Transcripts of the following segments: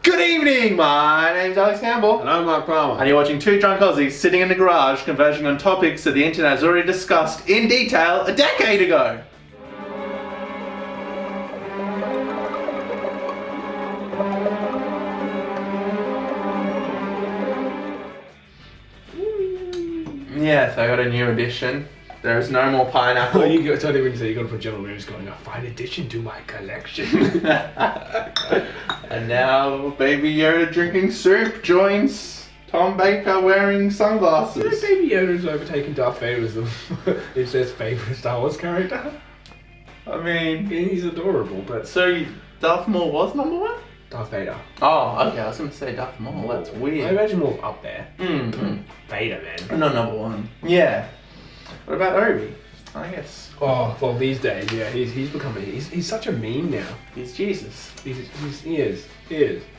Good evening, my name's Alex Campbell. And I'm Mark Palmer. And you're watching two drunk Aussies sitting in the garage converging on topics that the internet has already discussed in detail a decade ago. Yes, I got a new edition. There is no more pineapple. Oh, you got to when you say you got to put General Mills going, a fine addition to my collection. And now Baby Yoda drinking soup joins Tom Baker wearing sunglasses. Yeah, Baby Yoda's overtaken Darth Vader as his favourite Star Wars character. I mean, He's adorable, but... So Darth Maul was number one? Darth Vader. Oh, okay, I was going to say Darth Maul, that's weird. I imagine Maul's up there. Mm-hmm. Vader, man. Not number one. Yeah. What about Obi? I guess. Oh, well, these days, yeah, he's becoming... He's such a meme now. He's Jesus. He is.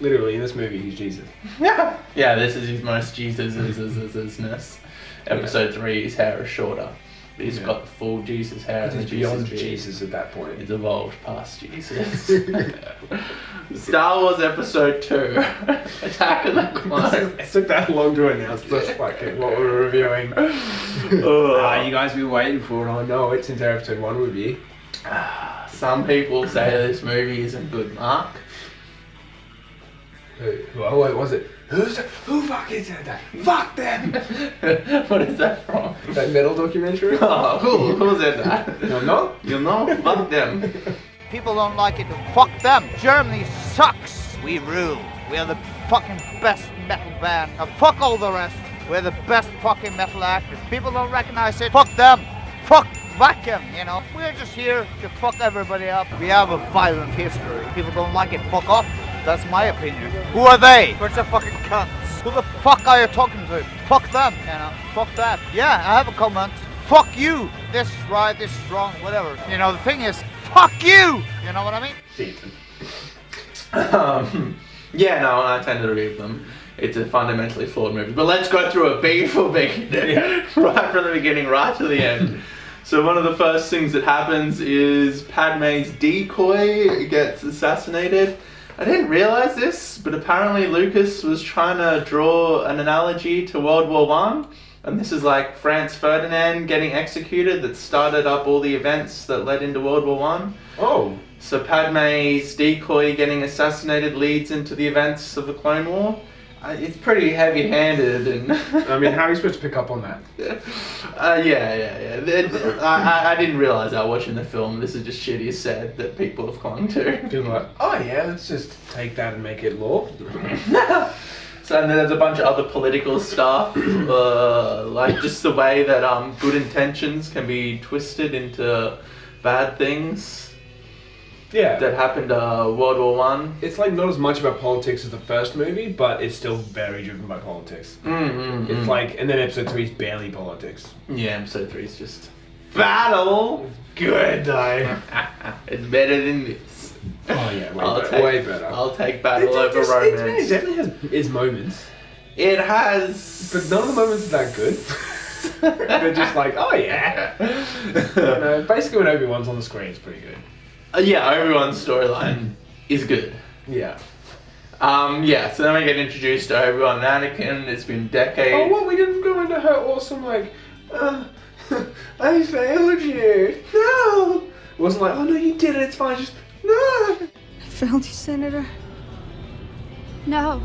Literally, in this movie, he's Jesus. Yeah, this is his most Jesus-ness. Episode 3, his hair is shorter. But he's got the full Jesus hair. He's beyond Jesus at that point. It's evolved past Jesus. Star Wars Episode 2, Attack of the Clones. It took that long to announce this fucking what we're reviewing. You guys been waiting for it. I know it since our Episode 1 review. Some people say this movie isn't good, Mark. What was it? Who fucking said that? Fuck them! What is that from? That metal documentary? Oh, who said that? You know? You know? Fuck them. People don't like it, fuck them. Germany sucks. We rule. We are the fucking best metal band. Now fuck all the rest. We're the best fucking metal actors. People don't recognize it. Fuck them. Fuck vacuum, you know. We're just here to fuck everybody up. We have a violent history. People don't like it. Fuck off. That's my opinion. Who are they? Bunch of fucking cunts. Who the fuck are you talking to? Fuck them, you know. Fuck that. Yeah, I have a comment. Fuck you. This is right, this is wrong, whatever. You know, the thing is, fuck you! You know what I mean? Yeah, no, I tend to agree with them. It's a fundamentally flawed movie. But let's go through a B for B. Right from the beginning, right to the end. So one of the first things that happens is Padme's decoy gets assassinated. I didn't realise this, but apparently Lucas was trying to draw an analogy to World War I. And this is like Franz Ferdinand getting executed that started up all the events that led into World War I. Oh. So Padme's decoy getting assassinated leads into the events of the Clone War. It's pretty heavy-handed and... I mean, how are you supposed to pick up on that? Yeah. I didn't realise that watching the film. This is just shit he said that people have clung to. People are like, oh yeah, let's just take that and make it law. So and then there's a bunch of other political stuff, like just the way that good intentions can be twisted into bad things. Yeah. That happened World War One. It's like not as much about politics as the first movie, but it's still very driven by politics. It's like, and then Episode 3 is barely politics. Yeah, Episode 3 is just battle. Good though. It's better than this. Oh yeah, way better. I'll take battle over romance. It definitely has its moments. It has, but none of the moments are that good. They're just like, oh yeah. No, basically when Obi Wan's on the screen, it's pretty good. Yeah, Obi-Wan's storyline is good. Yeah. So then we get introduced to Obi-Wan and Anakin. It's been decades. Oh, what? We didn't go into her awesome, like, I failed you. No. It wasn't like, oh no, you did it, it's fine, just, no. I failed you, Senator. No.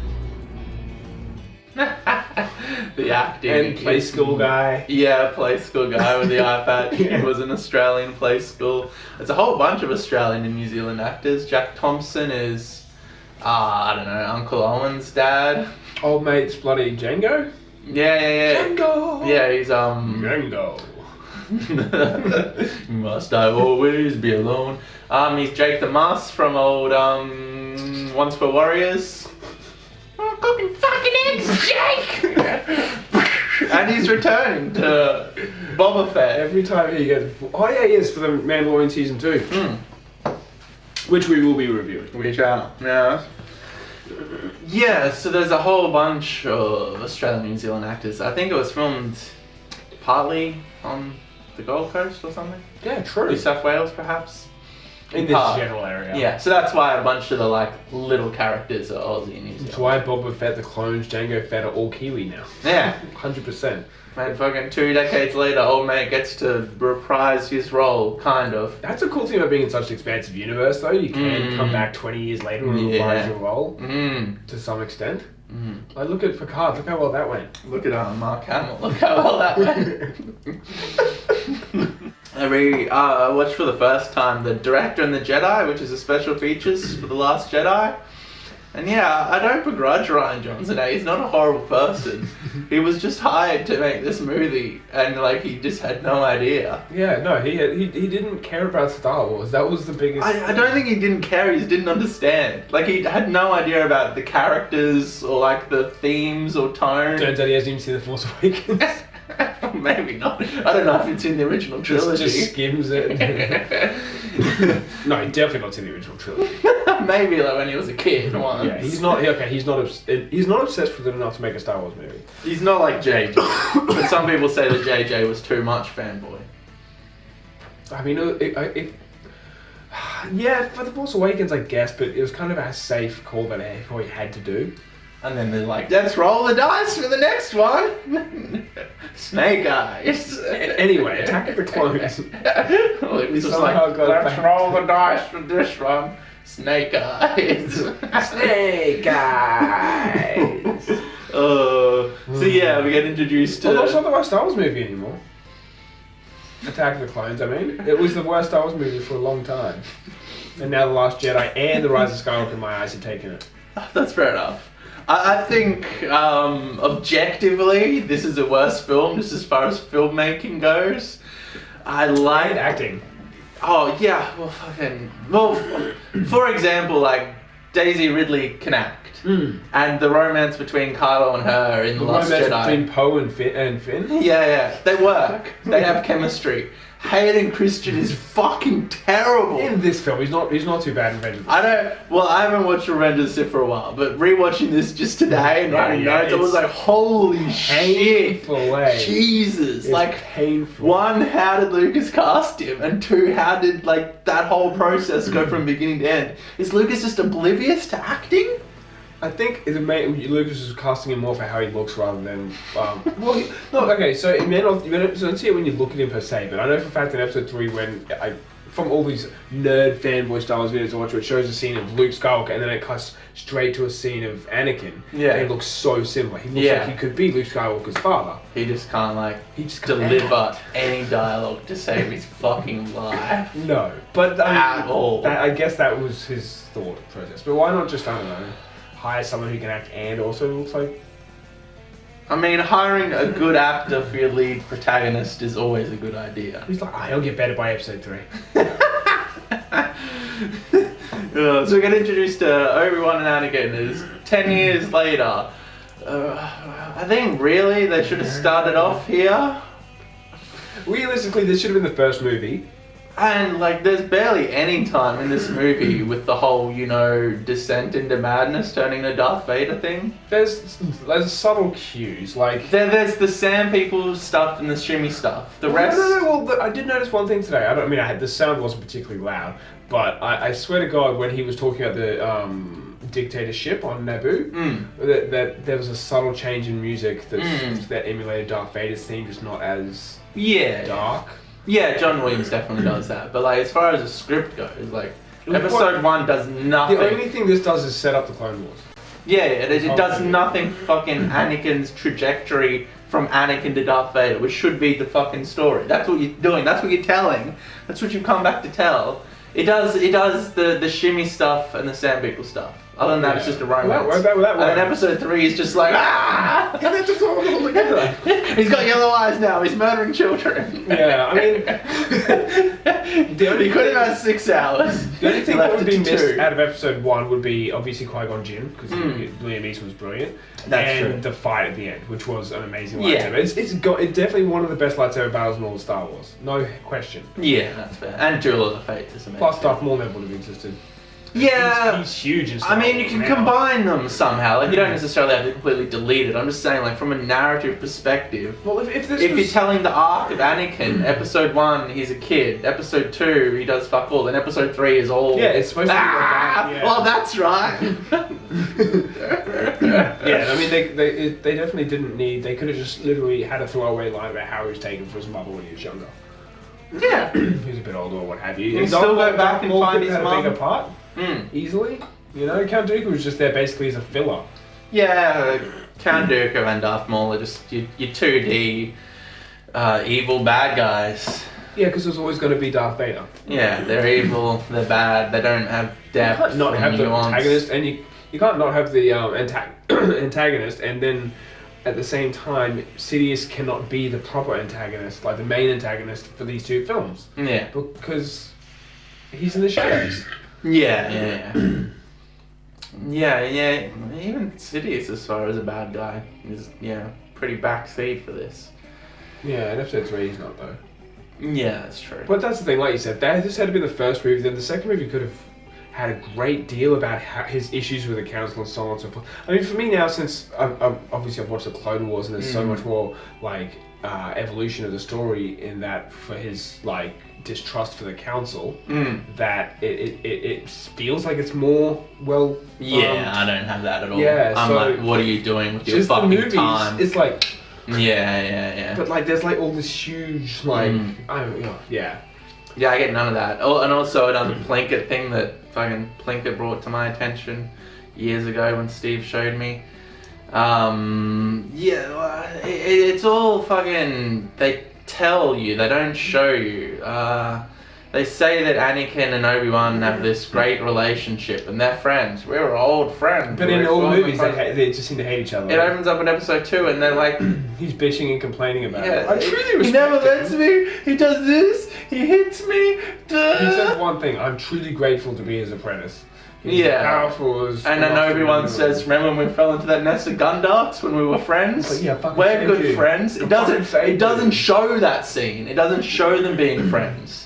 The acting. And play school guy. Yeah, play school guy with the eye patch. He was an Australian play school. There's a whole bunch of Australian and New Zealand actors. Jack Thompson is, I don't know, Uncle Owen's dad. Old mate's bloody Django? Yeah. Django! Yeah, he's, Django. Must I always be alone? He's Jake the Muss from old, Once Were Warriors. Oh, cooking fucking eggs, Jake! And he's returning to Boba Fett. Every time he gets... Oh yeah, yes, for the Mandalorian Season 2. Which we will be reviewing. We shall, yeah. Yeah, so there's a whole bunch of Australian and New Zealand actors. I think it was filmed partly on the Gold Coast or something. Yeah, true. New South Wales, perhaps. In this general area. Yeah, so that's why a bunch of the like little characters are Aussie and New Zealand. That's why Boba Fett, the clones, Jango Fett are all Kiwi now. Yeah. 100%. Man, fucking 2 decades later, old mate gets to reprise his role, kind of. That's a cool thing about being in such an expansive universe, though. You can come back 20 years later and reprise your role to some extent. Like, look at Picard. Look how well that went. Look at Mark Hamill. Look how well that went. I watched for the first time The Director and the Jedi, which is a special features for The Last Jedi. And yeah, I don't begrudge Rian Johnson. He's not a horrible person. He was just hired to make this movie, and like he just had no idea. Yeah, no, he didn't care about Star Wars. That was the biggest. I don't think he didn't care. He just didn't understand. Like he had no idea about the characters or like the themes or tone. Turns out he hasn't even seen The Force Awakens. Maybe not. I don't know if it's in the original trilogy. Just skims it. No, he definitely not seen the original trilogy. Maybe like when he was a kid once. Yeah, he's not. Okay, he's not obsessed with it enough to make a Star Wars movie. He's not like JJ. But some people say that JJ was too much fanboy. I mean, yeah, for The Force Awakens, I guess, but it was kind of a safe call that he probably had to do. And then they're like, let's roll the dice for the next one. Snake Eyes. Anyway, Attack of the Clones. It was just like, let's roll the dice for this one. Snake Eyes. Snake Eyes. So yeah, we get introduced to... Well, that's not the worst Star Wars movie anymore. Attack of the Clones, I mean. It was the worst Star Wars movie for a long time. And now The Last Jedi and The Rise of Skywalker in my eyes have taken it. That's fair enough. I think, objectively, this is a worse film, just as far as filmmaking goes. I like... And acting. Oh, yeah, well, for example, like, Daisy Ridley can act. And the romance between Kylo and her in The Last Jedi. The romance between Poe and Finn? Yeah, they work. They have chemistry. Hayden Christian is fucking terrible. In this film, he's not too bad in Revenge of the Sith. I haven't watched Revenge of the Sith for a while, but rewatching this just today and writing notes, I was like, holy shit. Jesus. It's like, painful. One, how did Lucas cast him? And two, how did like that whole process go from beginning to end? Is Lucas just oblivious to acting? I think Lucas is casting him more for how he looks rather than... okay, so it may not... You don't see it when you look at him per se, but I know for a fact in episode 3 when from all these nerd fanboy Star Wars videos I watch, it shows a scene of Luke Skywalker and then it cuts straight to a scene of Anakin. Yeah. And it looks so similar. He looks like he could be Luke Skywalker's father. He just can't deliver any dialogue to save his fucking life. No. But at all. I guess that was his thought process. But why not just, I don't know, hire someone who can act and also looks like... I mean, hiring a good actor for your lead protagonist is always a good idea. He's like, he'll get better by episode 3. So we get introduced to Obi Wan and Anakin. It's 10 years later. I think really they should have started off here. Realistically, this should have been the first movie. And like, there's barely any time in this movie with the whole, descent into madness turning to Darth Vader thing. There's subtle cues, like... There's the Sand People stuff and the shimmy stuff. The rest... No. Well, I did notice one thing today. The sound wasn't particularly loud, but I swear to God, when he was talking about the dictatorship on Naboo, that there was a subtle change in music that emulated Darth Vader's theme, just not as dark. Yeah, John Williams definitely does that. But like, as far as the script goes, like, episode 1 does nothing. The only thing this does is set up the Clone Wars. Yeah, it does nothing fucking Anakin's trajectory from Anakin to Darth Vader, which should be the fucking story. That's what you're doing. That's what you're telling. That's what you've come back to tell. It does the shimmy stuff and the Sand People stuff. Other than that, it's just a romance. That and then episode 3 is just like, And then just all together. He's got yellow eyes now. He's murdering children. Yeah, I mean, he could have had 6 hours. The only thing that would be missed out of episode 1 would be obviously Qui-Gon Jinn, because Liam Neeson was brilliant. That's true. And the fight at the end, which was an amazing lightsaber. It's definitely one of the best lightsaber battles in all of Star Wars. No question. Yeah, that's fair. And Duel of the Fates is amazing. Plus Darth Maul never would have existed. Yeah. He's huge and stuff. I mean, you can now. combine them somehow. Like, you don't necessarily have to completely delete it. I'm just saying, like, from a narrative perspective. Well, if You're telling the arc of Anakin, episode 1, he's a kid. Episode 2, he does fuck all. Then episode 3 is all... Yeah, it's supposed to be like that. Yeah. Well, that's right. Yeah, I mean, they definitely didn't need... They could have just literally had a throwaway line about how he was taken for his mother when he was younger. Yeah. He was a bit older or what have you. He still go back and find his had mum. a bigger part, easily. You know, Count Dooku was just there basically as a filler. Yeah, Count Dooku and Darth Maul are just your 2D evil bad guys. Yeah, because there's always going to be Darth Vader. Yeah, they're evil, they're bad, they don't have depth. You can't not have the nuance. antagonist, and you can't not have the antagonist, and then at the same time, Sidious cannot be the proper antagonist, like the main antagonist for these two films. Yeah. Because he's in the shadows. Yeah. Yeah. Even Sidious, as far as a bad guy, is pretty backseat for this. Yeah, in episode 3 he's not though. Yeah, that's true. But that's the thing, like you said, this had to be the first movie. Then the second movie could have had a great deal about his issues with the council and so on and so forth. I mean, for me now, since I've watched the Clone Wars, and there's so much more like evolution of the story in that for his like distrust for the council, that it feels like it's more well. I don't have that at all. Yeah, I'm so like, what are you doing with your just the fucking movies, time? it's like. Yeah. But like, there's like all this huge like, yeah. Yeah, I get none of that. Oh, and also another Plinkett thing that fucking Plinkett brought to my attention years ago when Steve showed me. It's all fucking... They tell you, they don't show you. They say that Anakin and Obi Wan have this great relationship and they're friends. We're old friends. But in all the movies, they just seem to hate each other. It opens up in episode 2 and they're like... He's bitching and complaining about it. Yeah, I truly respect he never him. lets me, he does this, he hits me. Duh. He says one thing, I'm truly grateful to be his apprentice. He's powerful as... And then Obi-Wan says, remember when we fell into that nest of gun darts when we were friends? But yeah, fucking we're good you. friends. It doesn't show that scene. It doesn't show them being friends.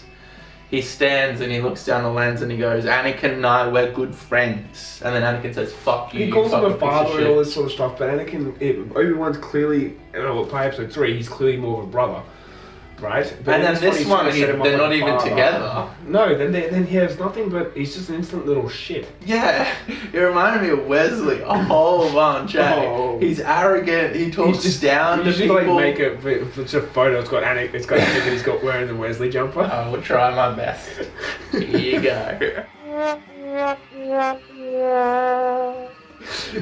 He stands and he looks down the lens and he goes, Anakin and I, we're good friends. And then Anakin says, fuck you. He calls him a piece of father and shit." all this sort of stuff, but Obi-Wan's clearly, by episode 3, he's clearly more of a brother. Right? But And then this one, they're not even together. No, then he has nothing but, he's just an instant little shit. Yeah, it reminded me of Wesley a whole bunch. Oh. He's arrogant, he talks down to people. You should like make it's a photo, it's got Anakin, he's got wearing the Wesley jumper. I will try my best. Here you go.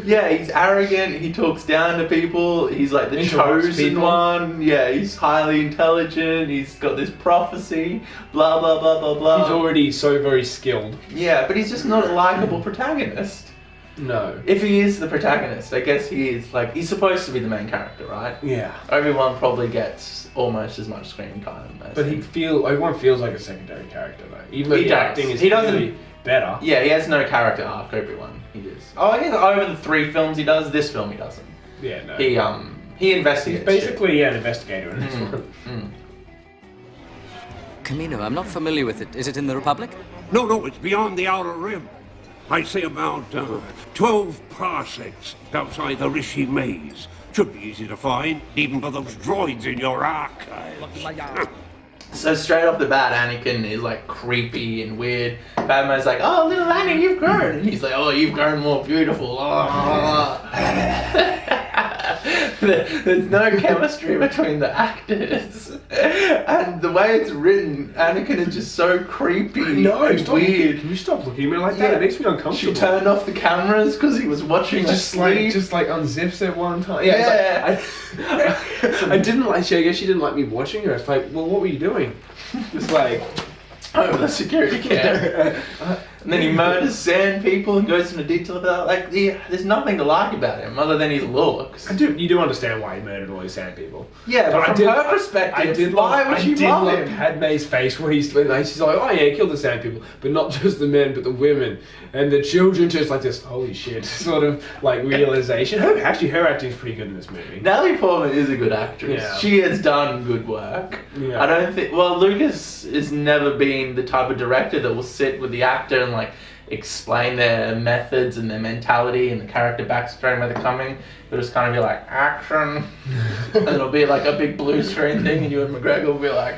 Yeah, he's arrogant, he talks down to people, he's like the Interrupts chosen people. one, yeah, he's highly intelligent, he's got this prophecy, blah blah blah blah blah. He's already so very skilled. Yeah, but he's just not a likable protagonist. No. If he is the protagonist, I guess he is, like, he's supposed to be the main character, right? Yeah. Obi-Wan probably gets almost as much screen time as But him. Obi-Wan feels like a secondary character though. Even though He the does. acting is He doesn't- clearly better. Yeah, he has no character arc, Obi-Wan. He does. Oh, I guess over the 3 films he does, this film he doesn't. Yeah, no. He investigates. He's basically an investigator in this one. Camino, I'm not familiar with it. Is it in the Republic? No, it's beyond the Outer Rim. I'd say about 12 parsecs outside the Rishi Maze. Should be easy to find, even for those droids in your archives. So straight off the bat, Anakin is like creepy and weird. Padme's like, "Oh, little Anakin, you've grown," and he's like, "Oh, you've grown more beautiful." There's no chemistry between the actors, and the way it's written, Anakin is just so creepy and weird. Can you stop looking at me like that? Yeah. It makes me She uncomfortable. turned off the cameras because he was watching us just like unzips it one time. Yeah. It's like, I didn't like. I guess she didn't like me watching her. It's like, well, what were you doing? It's like over the security cam. And then he murders sand people and goes into detail about like there's nothing to like about him other than his looks. you do understand why he murdered all these sand people. Yeah, but from her perspective, why would she love him? Padme's face when she's like, oh yeah, he killed the sand people, but not just the men, but the women and the children. Just like this, holy shit, sort of like realization. Her acting is pretty good in this movie. Natalie Portman is a good actress. Yeah. She has done good work. Yeah. I don't think. Well, Lucas has never been the type of director that will sit with the actor and like explain their methods and their mentality and the character backstory and where they're coming. It'll just kind of be like, action. And it'll be like a big blue screen thing and Ewan McGregor will be like...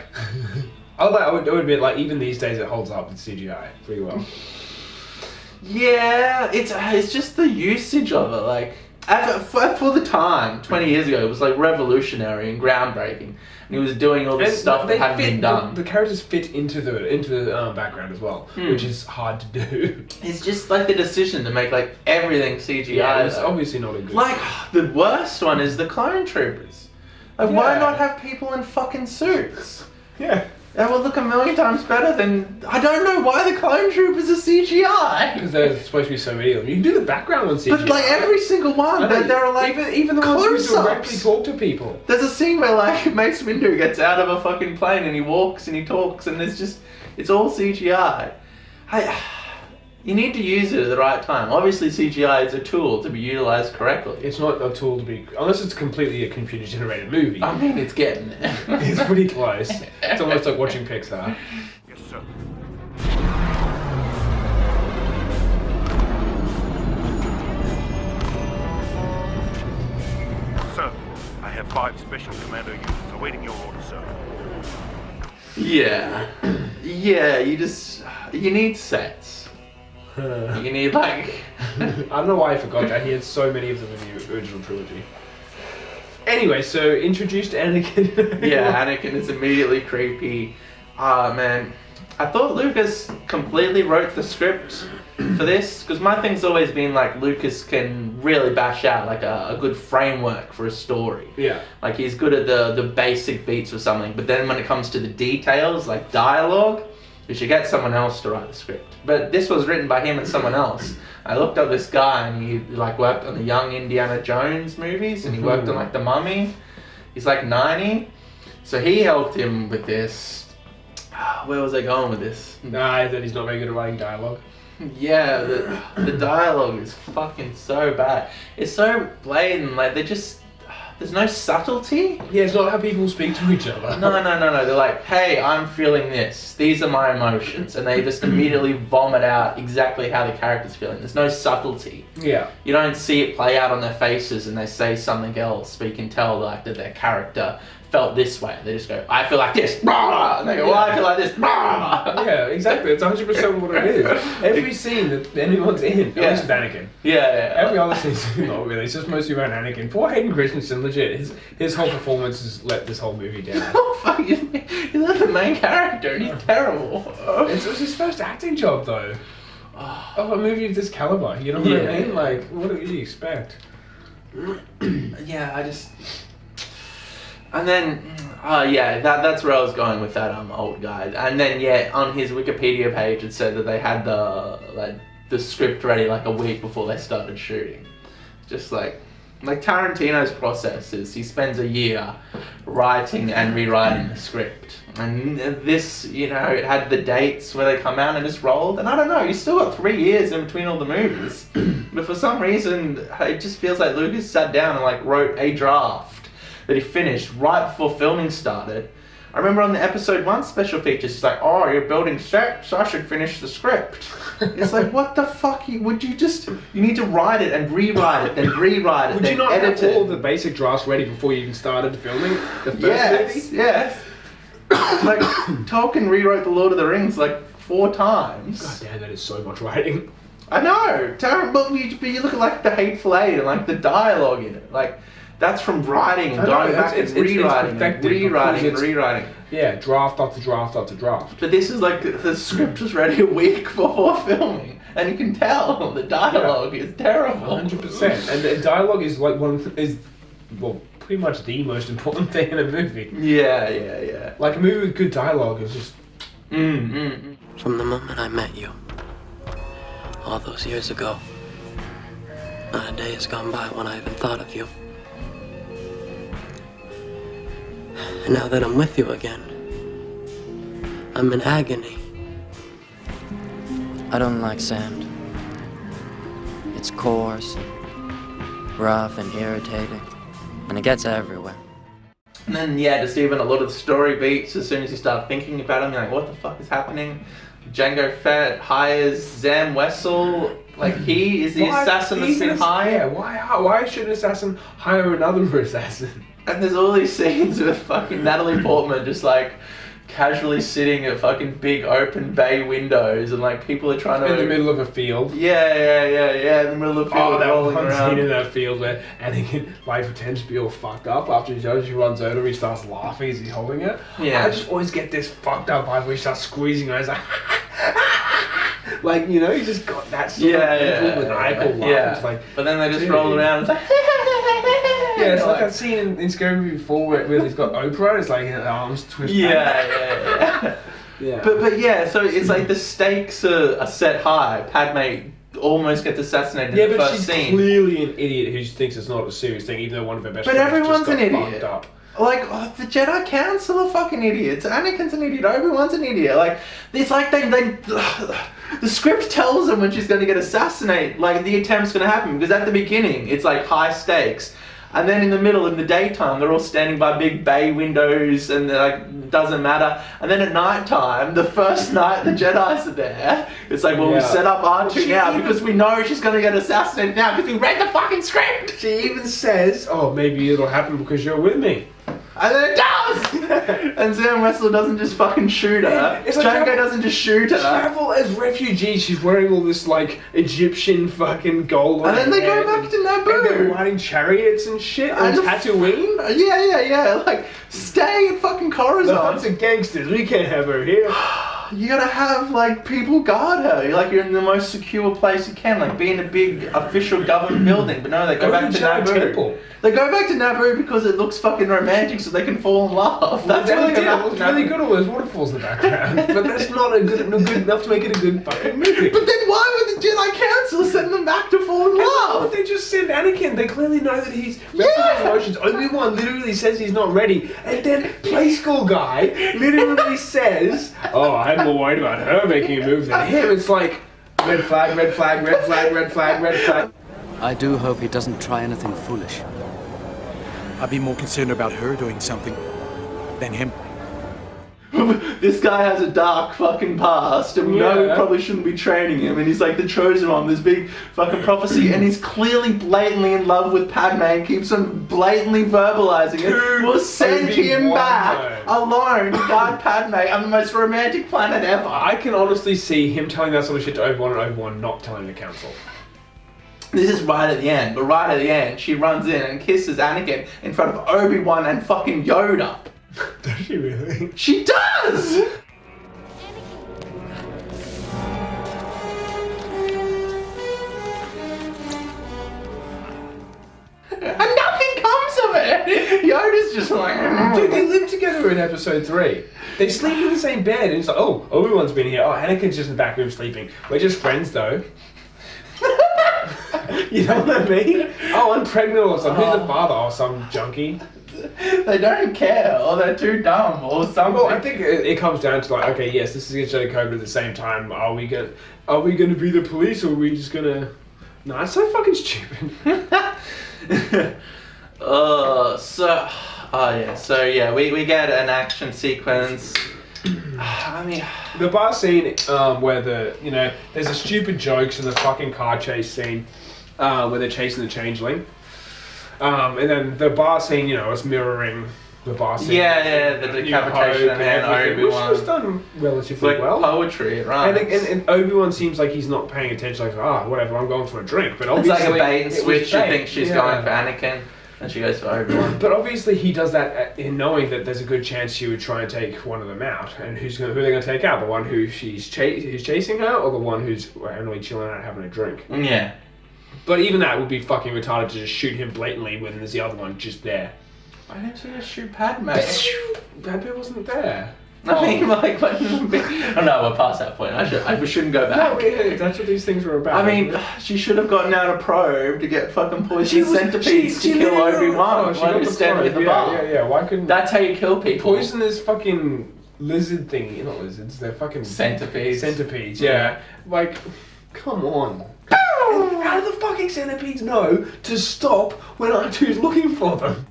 I would admit, like, even these days it holds up with CGI pretty well. Yeah, it's just the usage of it. Like, for the time, 20 years ago, it was like revolutionary and groundbreaking. And he was doing all this stuff that hadn't been done. The characters fit into the background as well, which is hard to do. It's just like the decision to make like everything CGI. Yeah, it's obviously not a good. Like, the worst one is the clone troopers. Like, why not have people in fucking suits? Yeah. That would look a million times better than... I don't know why the clone troopers are CGI. Because there's supposed to be so many of them. You can do the background on CGI. But like every single one, there are like even the ones who directly talk to people. There's a scene where like Mace Windu gets out of a fucking plane and he walks and he talks and it's all CGI. You need to use it at the right time. Obviously CGI is a tool to be utilised correctly. It's not a tool to be... Unless it's completely a computer-generated movie. I mean, it's getting there. It's pretty close. It's almost like watching Pixar. Yes, sir. Sir, I have 5 special commando units awaiting your order, sir. Yeah. Yeah, you need sets. You need like... I don't know why I forgot that. He had so many of them in the original trilogy. Anyway, so introduced Anakin. Yeah, Anakin is immediately creepy. Man, I thought Lucas completely wrote the script for this, because my thing's always been like Lucas can really bash out like a good framework for a story. Yeah. Like he's good at the basic beats or something, but then when it comes to the details, like dialogue, you should get someone else to write the script. But this was written by him and someone else. I looked up this guy and he like worked on the young Indiana Jones movies and he worked on like The Mummy. He's like 90. So he helped him with this. Where was I going with this? Nah, that he's not very good at writing dialogue. Yeah, the dialogue is fucking so bad. It's so blatant, like there's no subtlety. Yeah, it's not how people speak to each other. No. They're like, hey, I'm feeling this. These are my emotions. And they just immediately vomit out exactly how the character's feeling. There's no subtlety. Yeah. You don't see it play out on their faces and they say something else, but you can tell like that their character felt this way. They just go, I feel like this. Blah! And they go, well, I feel like this. Blah! Yeah, exactly. It's 100% what it is. Every scene that anyone's in, at least with Anakin. Yeah. Every other scene's not really. It's just mostly about Anakin. Poor Hayden Christensen, legit. His whole performance has let this whole movie down. Oh, fuck. He's not the main character and he's terrible. It was his first acting job, though. Of a movie of this caliber. You know what I mean? Like, what do you expect? Yeah, I just... And then, that's where I was going with that old guy. And then, on his Wikipedia page, it said that they had the script ready like a week before they started shooting. Just like Tarantino's process is he spends a year writing and rewriting the script. And this, it had the dates where they come out and just rolled. And I don't know, you still got 3 years in between all the movies. But for some reason, it just feels like Lucas sat down and wrote a draft that he finished right before filming started. I remember on the episode 1 special features, he's like, oh, you're building sets, I should finish the script. It's like, what the fuck? You need to write it and rewrite it, then rewrite it, Would then you not edit have all it. the basic drafts ready before you even started filming the first movie? Yes. Like, Tolkien rewrote The Lord of the Rings 4 times. God damn, that is so much writing. I know. But you look at the Hateful Eight and the dialogue in it. That's from writing and going back and rewriting. Yeah, draft after draft after draft. But this is the script was ready a week before filming, and you can tell the dialogue is terrible. 100%. And the dialogue is pretty much the most important thing in a movie. Yeah. Like a movie with good dialogue is just. From the moment I met you, all those years ago, not a day has gone by when I haven't thought of you. And now that I'm with you again, I'm in agony. I don't like sand. It's coarse, rough and irritating, and it gets everywhere. And then, just even a lot of the story beats, as soon as you start thinking about them, you're like, what the fuck is happening? Jango Fett hires Zam Wessel. Like, he is the assassin that's been hired. Yeah, why should an assassin hire another assassin? And there's all these scenes with fucking Natalie Portman just like casually sitting at fucking big open bay windows, and like people are trying to... In the middle of a field. Yeah, in the middle of the field. Oh, that rolling one around. scene in that field where Anakin like pretends to be all fucked up after he runs over, he starts laughing as he's holding it. Yeah. I just always get this fucked up vibe where he starts squeezing her. It's like, like, you know, he just got that sort of maniacal laugh. Yeah. It's like, But then they just dude. roll around. It's like... Yeah, it's like that scene in Scary Movie 4 where he's got Oprah, it's like his arms twist Yeah. Yeah. But yeah, so it's like the stakes are set high. Padme almost gets assassinated in the but first she's scene. clearly an idiot who thinks it's not a serious thing, even though one of her best But friends everyone's just got an idiot. fucked up. Like, the Jedi Council are fucking idiots. Anakin's an idiot. Obi-Wan's an idiot. Like, it's like they the script tells them when she's going to get assassinated, like, the attempt's going to happen. Because at the beginning, it's like high stakes. And then in the middle, in the daytime, they're all standing by big bay windows and they're like, it doesn't matter. And then at night time, the first night the Jedis are there, it's like, well, we set up R2 now because we know she's going to get assassinated now because we read the fucking script. She even says, oh, maybe it'll happen because you're with me. And then it does! And Zam Wessel doesn't just fucking shoot her. It's like Jango doesn't just shoot her. Travel as refugees, she's wearing all this like Egyptian fucking gold on And then her they go head, back to and they're Naboo. riding chariots and shit on And Tatooine. Yeah. Like, stay in fucking The hunts Coruscant. of gangsters, we can't have her here. You gotta have, like, people guard her. You're in the most secure place you can. Like, be in a big official government building. But no, they go back to Naboo. Temple. They go back to Naboo because it looks fucking romantic so they can fall in love. That's Well, why they go back it to looks really Naboo. good, all those waterfalls in the background. But that's not good enough to make it a good fucking movie. But then why would the Jedi Council send them back to fall in Why love? would they just send Anakin? They clearly know that he's wrestling his emotions. Obi Wan literally says he's not ready, and then Play School guy literally says, "Oh, I'm more worried about her making a move than him." It's like red flag, red flag, red flag, red flag, red flag. I do hope he doesn't try anything foolish. I'd be more concerned about her doing something than him. This guy has a dark fucking past, and we know we probably shouldn't be training him, and he's like the chosen one, this big fucking prophecy, and he's clearly blatantly in love with Padme and keeps on blatantly verbalizing it. We'll send him back alone to guard Padme on the most romantic planet ever. I can honestly see him telling that sort of shit to Obi Wan and Obi Wan not telling the council. This is right at the end, but right at the end, she runs in and kisses Anakin in front of Obi-Wan and fucking Yoda. Does she really? She does! And nothing comes of it! Yoda's just like... Dude, they live together in episode 3. They sleep in the same bed, and it's like, oh, Obi-Wan's been here. Oh, Anakin's just in the back room sleeping. We're just friends, though. You know what I mean? Oh, I'm pregnant or something. Who's the father? Oh, some junkie. They don't care, or they're too dumb, or something. Well, I think it comes down to like, okay, yes, this is against Jedi code, but at the same time, are we gonna be the police, or are we just gonna? No, it's so fucking stupid. We get an action sequence. I mean, the bar scene where there's a stupid jokes in the fucking car chase scene where they're chasing the changeling. And then the bar scene, it's mirroring the bar scene. Yeah, the decapitation and Obi-Wan. Which was done relatively well. Poetry, it rhymes. And Obi-Wan seems like he's not paying attention, like, whatever, I'm going for a drink. But obviously, it's like a bait and switch. She bait. thinks she's going for Anakin, and she goes for Obi-Wan. But obviously he does that in knowing that there's a good chance she would try and take one of them out. And who are they going to take out? The one who's chasing her, or the one who's randomly chilling out having a drink? Yeah. But even that would be fucking retarded to just shoot him blatantly when there's the other one just there. Why didn't she just shoot Padme? Padme wasn't there. I mean, like, oh no, we're past that point. We shouldn't go back. No, that's what these things were about. I mean, she should have gotten out a probe to get fucking poison centipedes to kill Obi-Wan. Why was standing at the bar? Yeah. Why couldn't? That's how you kill people. Poisonous fucking lizard thingy. Not lizards. They're fucking centipedes. Centipedes. Yeah. Like, come on. How do the fucking centipedes know to stop when R2's looking for them?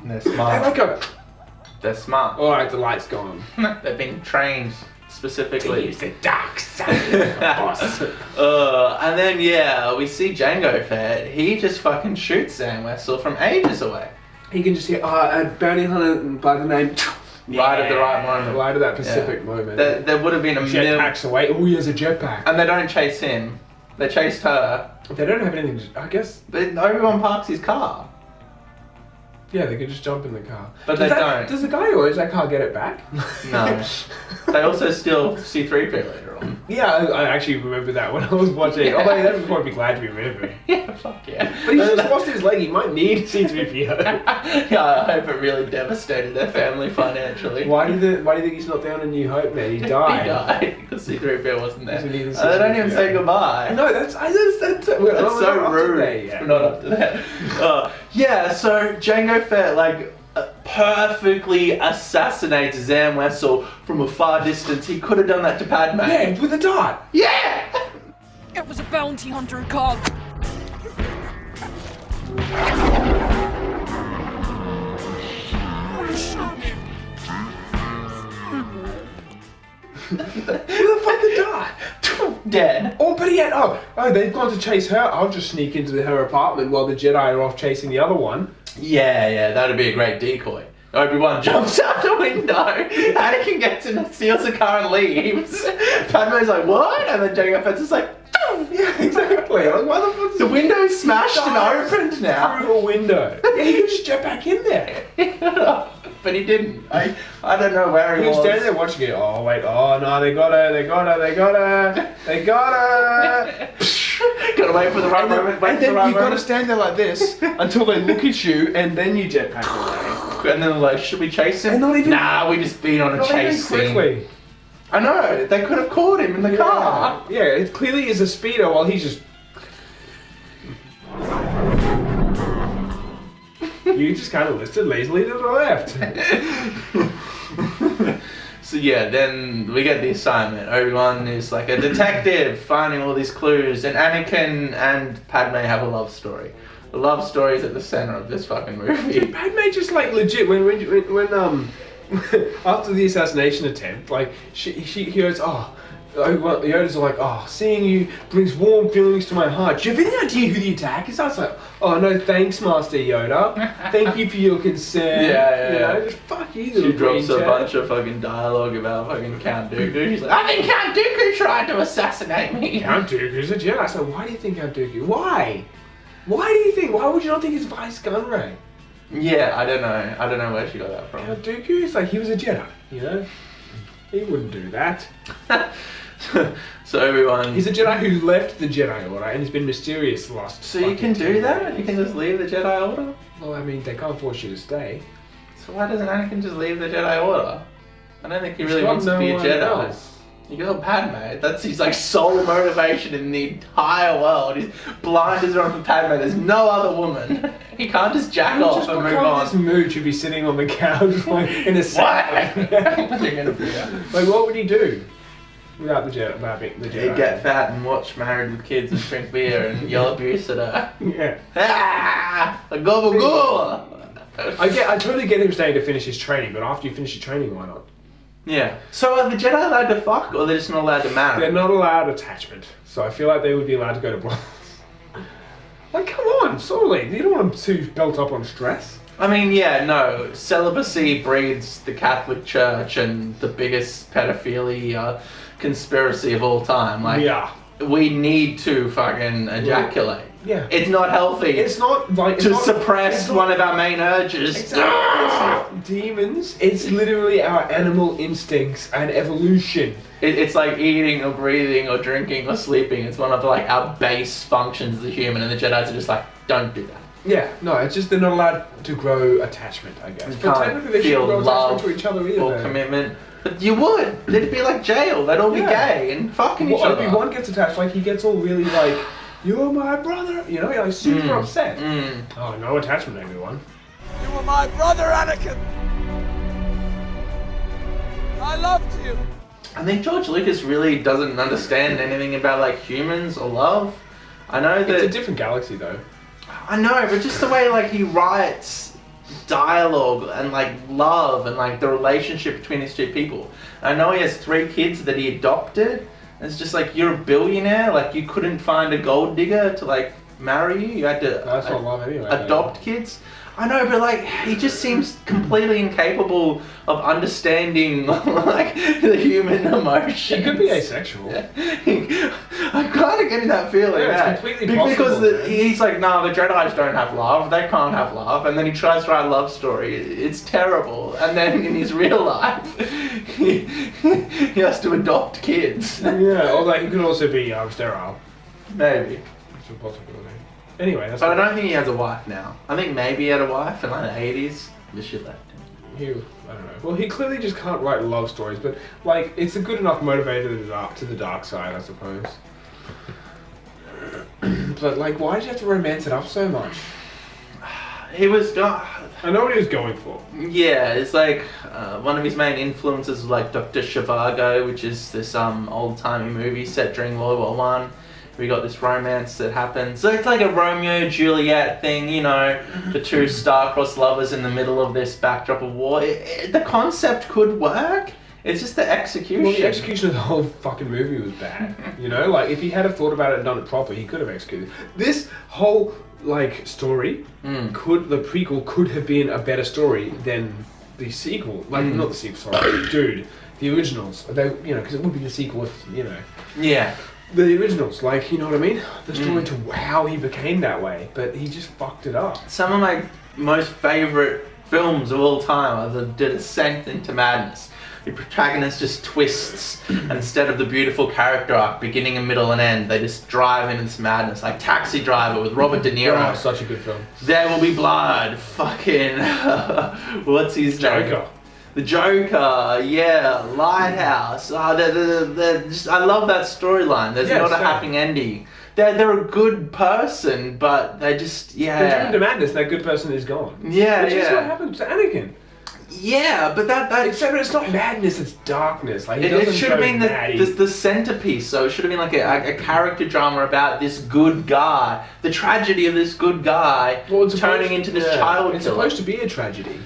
They're They smart. like a. They're smart. Alright, the light's gone. They've been trained specifically. Use the dark side, boss. And then we see Jango Fett. He just fucking shoots Zam Wessel from ages away. He can just hear a bounty hunter by the name. Right at the right moment. Right at that specific moment. There would have been a million. Jetpacks away. Oh, he has a jetpack. And they don't chase him. They chased her. They don't have anything. I guess. But Obi-Wan parks his car. Yeah, they could just jump in the car. But they don't. Does the guy who owns that car get it back? No. They also steal C-3PO later on. Yeah, I actually remember that when I was watching. Although that would probably be glad to be remembered. Yeah, fuck yeah. But he's just lost his leg. He might need C-3PO. Yeah, I hope it really devastated their family financially. Why do you think he's not down in New Hope, man? He died. He died because C-3PO wasn't there. They They don't even say goodbye. No, that's so rude. We're Not up to that. Yeah, so Jango Fett perfectly assassinates Zam Wessel from a far distance. He could have done that to Padme. Yeah, with a dart. Yeah! It was a bounty hunter call. Who the fuck did die? Dead. Oh, but they've gone to chase her. I'll just sneak into her apartment while the Jedi are off chasing the other one. Yeah, that'd be a great decoy. Obi-Wan jumps out the window, Anakin gets in and steals the car and leaves. Padme's like, what? And then Jango Fett's just like, yeah, exactly. Like, why the fuck? The window's smashed and opened now. Through a window. Yeah, he could just jet back in there. But he didn't. I don't know where he was. He was standing there watching it. Oh, wait. Oh, no, they got her. Gotta wait for the right moment. And then you gotta stand there like this until they look at you and then you jetpack away. And then they're like, should we chase him? Nah, we just been on a chase scene. I know, they could have caught him in the car. Yeah, it clearly is a speeder while he's just... You just kind of listed lazily to the left. So then we get the assignment. Obi-Wan is like a detective finding all these clues, and Anakin and Padme have a love story. The love story is at the center of this fucking movie. Padme just legit when after the assassination attempt, he goes, Yoda's like, seeing you brings warm feelings to my heart. Do you have any idea who the attack is? I was like, oh no, thanks, Master Yoda. Thank you for your concern. Yeah. Just fuck you. She drops a bunch of fucking dialogue about fucking Count Dooku. She's like, I think Count Dooku tried to assassinate me. Count Dooku's a Jedi. So why do you think Count Dooku? Why? Why do you think? Why would you not think it's Vice Gunray? Yeah, I don't know where she got that from. Count Dooku is he was a Jedi, He wouldn't do that. So Obi-Wan... He's a Jedi who left the Jedi Order and has been mysterious the last... So you can do that? You can just leave the Jedi Order? Well, I mean, they can't force you to stay. So why doesn't Anakin just leave the Jedi Order? I don't think he really wants to be a Jedi. You got Padme. That's his sole motivation in the entire world. He's blind as one for Padme. There's no other woman. He can't just jack off and move on. This mood should be sitting on the couch in a set. What would he do without the Jedi? He'd get fat and watch Married with Kids and drink beer and yell abuse at her. Yeah. A gobble gobble. I totally get him staying to finish his training, but after you finish your training, why not? Yeah. So are the Jedi allowed to fuck, or they're just not allowed to marry? They're not allowed attachment, so I feel like they would be allowed to go to brothels. Come on, sorry, you don't want them too built up on stress. I mean, no. Celibacy breeds the Catholic Church and the biggest pedophilia conspiracy of all time. We need to fucking ejaculate. Yeah. It's not healthy. It's not suppress one of our main urges. Exactly. It's not demons. It's literally our animal instincts and evolution. It's like eating or breathing or drinking or sleeping. It's one of our base functions as a human, and the Jedi's are just don't do that. Yeah, no, it's just they're not allowed to grow attachment, I guess. But technically they shouldn't grow attachment to each other either. Or commitment. But you would. It'd be like jail. They'd all be gay and fucking each other. Obi Wan gets attached, he gets all really you're my brother, super upset. Oh, no attachment, everyone. You were my brother, Anakin. I loved you. I think George Lucas really doesn't understand anything about humans or love. I know that it's a different galaxy though. I know, but just the way he writes dialogue and like love and like the relationship between these two people. I know he has 3 kids that he adopted. And it's just like, you're a billionaire, like you couldn't find a gold digger to like marry you. You had to That's not love anyway, adopt kids. I know, but like he just seems completely incapable of understanding like the human emotion. He could be asexual. I'm kind of getting that feeling. Yeah, it's completely possible. Because he's like, no, the Jedi's don't have love. They can't have love. And then he tries to write a love story. It's terrible. And then in his real life, he has to adopt kids. Yeah, although he could also be sterile. Maybe. It's a possibility. Anyway, that's. But I don't think he has a wife now. I think maybe he had a wife in like the 80s. The shit left him. I don't know. Well, he clearly just can't write love stories, but like, it's a good enough motivator to the dark side, I suppose. But like, why did you have to romance it up so much? He was. I know what he was going for. Yeah, it's like one of his main influences was like Dr. Zhivago, which is this old-timey movie set during World War One. We got this romance that happens. So it's like a Romeo Juliet thing, you know, the 2 star-crossed lovers in the middle of this backdrop of war. The concept could work. It's just the execution. Well, the execution of the whole fucking movie was bad. You know, like if he had have thought about it and done it properly, he could have executed. This whole like story the prequel could have been a better story than the sequel. Like not the sequel, sorry, dude, the originals. They, you know, because it would be the sequel if you know. Yeah. The originals, like, you know what I mean? The story to how he became that way, but he just fucked it up. Some of my most favourite films of all time are the Descent into Madness. The protagonist just twists, and instead of the beautiful character arc, beginning and middle and end, they just drive into this madness. Like Taxi Driver with Robert De Niro. Oh, such a good film. There Will Be Blood. Fucking, what's his name? Joker. The Joker, yeah, Lighthouse. I love that storyline. There's not a happy ending. They're a good person, but they just, They're driven to madness. That good person is gone. Yeah, Which is what happened to Anakin. Yeah, but except it's not madness. It's darkness. Like it should have been the centerpiece. So it should have been like a character drama about this good guy, the tragedy of this good guy turning into this child killer. It's supposed to be a tragedy.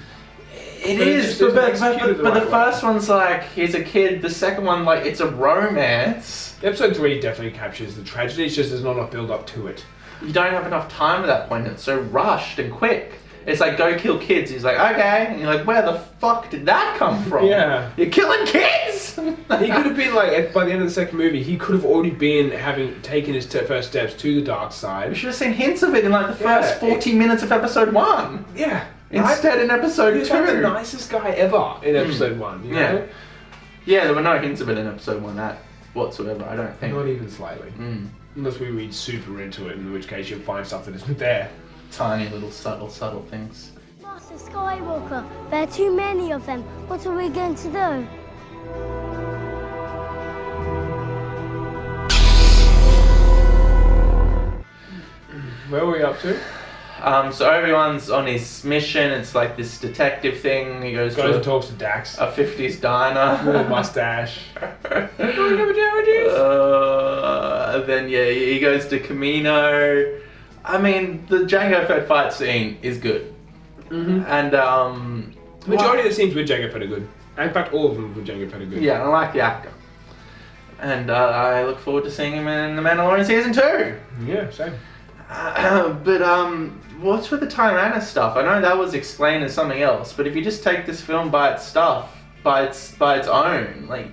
It is, but the first one's like, he's a kid. The second one, like, it's a romance. Episode 3 definitely captures the tragedy. It's just there's not enough build up to it. You don't have enough time at that point. It's so rushed and quick. It's like, go kill kids. He's like, okay. And you're like, where the fuck did that come from? Yeah. You're killing kids! He could have been like, by the end of the second movie, he could have already been having taken his first steps to the dark side. We should have seen hints of it in like the first 40 minutes of episode 1. Yeah. Instead in episode 2. He's like the nicest guy ever in episode 1, you know? Yeah, there were no hints of it in episode 1 whatsoever, I don't think. Not even slightly. Unless we read super into it, in which case you'll find stuff that isn't there. Tiny little subtle things. Master Skywalker, there are too many of them. What are we going to do? Where were we up to? So Obi-Wan's on his mission. It's like this detective thing. He goes and talks to Dax. A 50s diner. With a mustache. Then he goes to Camino. I mean, the Jango Fett fight scene is good. And majority of the scenes with Jango Fett are good. In fact, all of them with Jango Fett are good. Yeah, I like the actor. And I look forward to seeing him in The Mandalorian Season 2. Yeah, same. But what's with the Tyrannus stuff? I know that was explained as something else, but if you just take this film by its own, like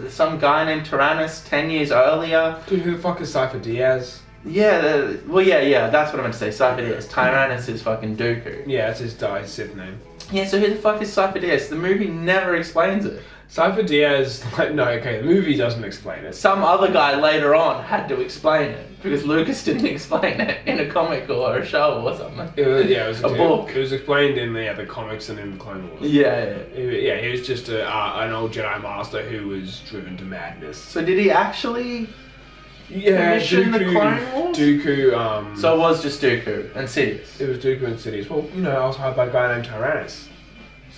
some guy named Tyrannus 10 years earlier. Dude, who the fuck is Cypher Diaz? Yeah, that's what I meant to say. Cypher Diaz. Tyrannus is fucking Dooku. Yeah, that's his Sith name. Yeah, so who the fuck is Cypher Diaz? The movie never explains it. Cypher Diaz, the movie doesn't explain it. Some other guy later on had to explain it, because Lucas didn't explain it in a comic or a show or something. It was a book. It was explained in the comics and in the Clone Wars. Yeah. He was just an old Jedi Master who was driven to madness. So did he actually commission the Clone Wars? Dooku, So it was just Dooku and Sidious? It was Dooku and Sidious. Well, I was hired by a guy named Tyrannus.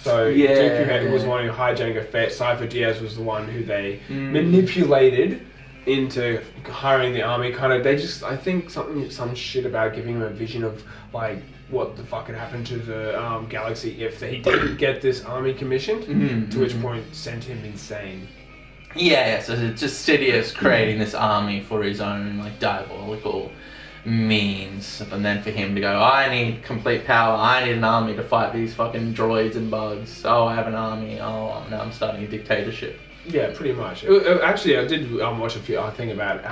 So Dooku was the one who hired Jango Fett. Cypher Diaz was the one who they manipulated into hiring the army. I think some shit about giving him a vision of like what the fuck had happened to the galaxy if he didn't get this army commissioned, to which point sent him insane. Yeah, so it's just Sidious creating this army for his own like diabolical means, and then for him to go, I need complete power, I need an army to fight these fucking droids and bugs. Oh, I have an army. Oh, now I'm starting a dictatorship. Yeah, pretty much. Actually, I did watch a thing about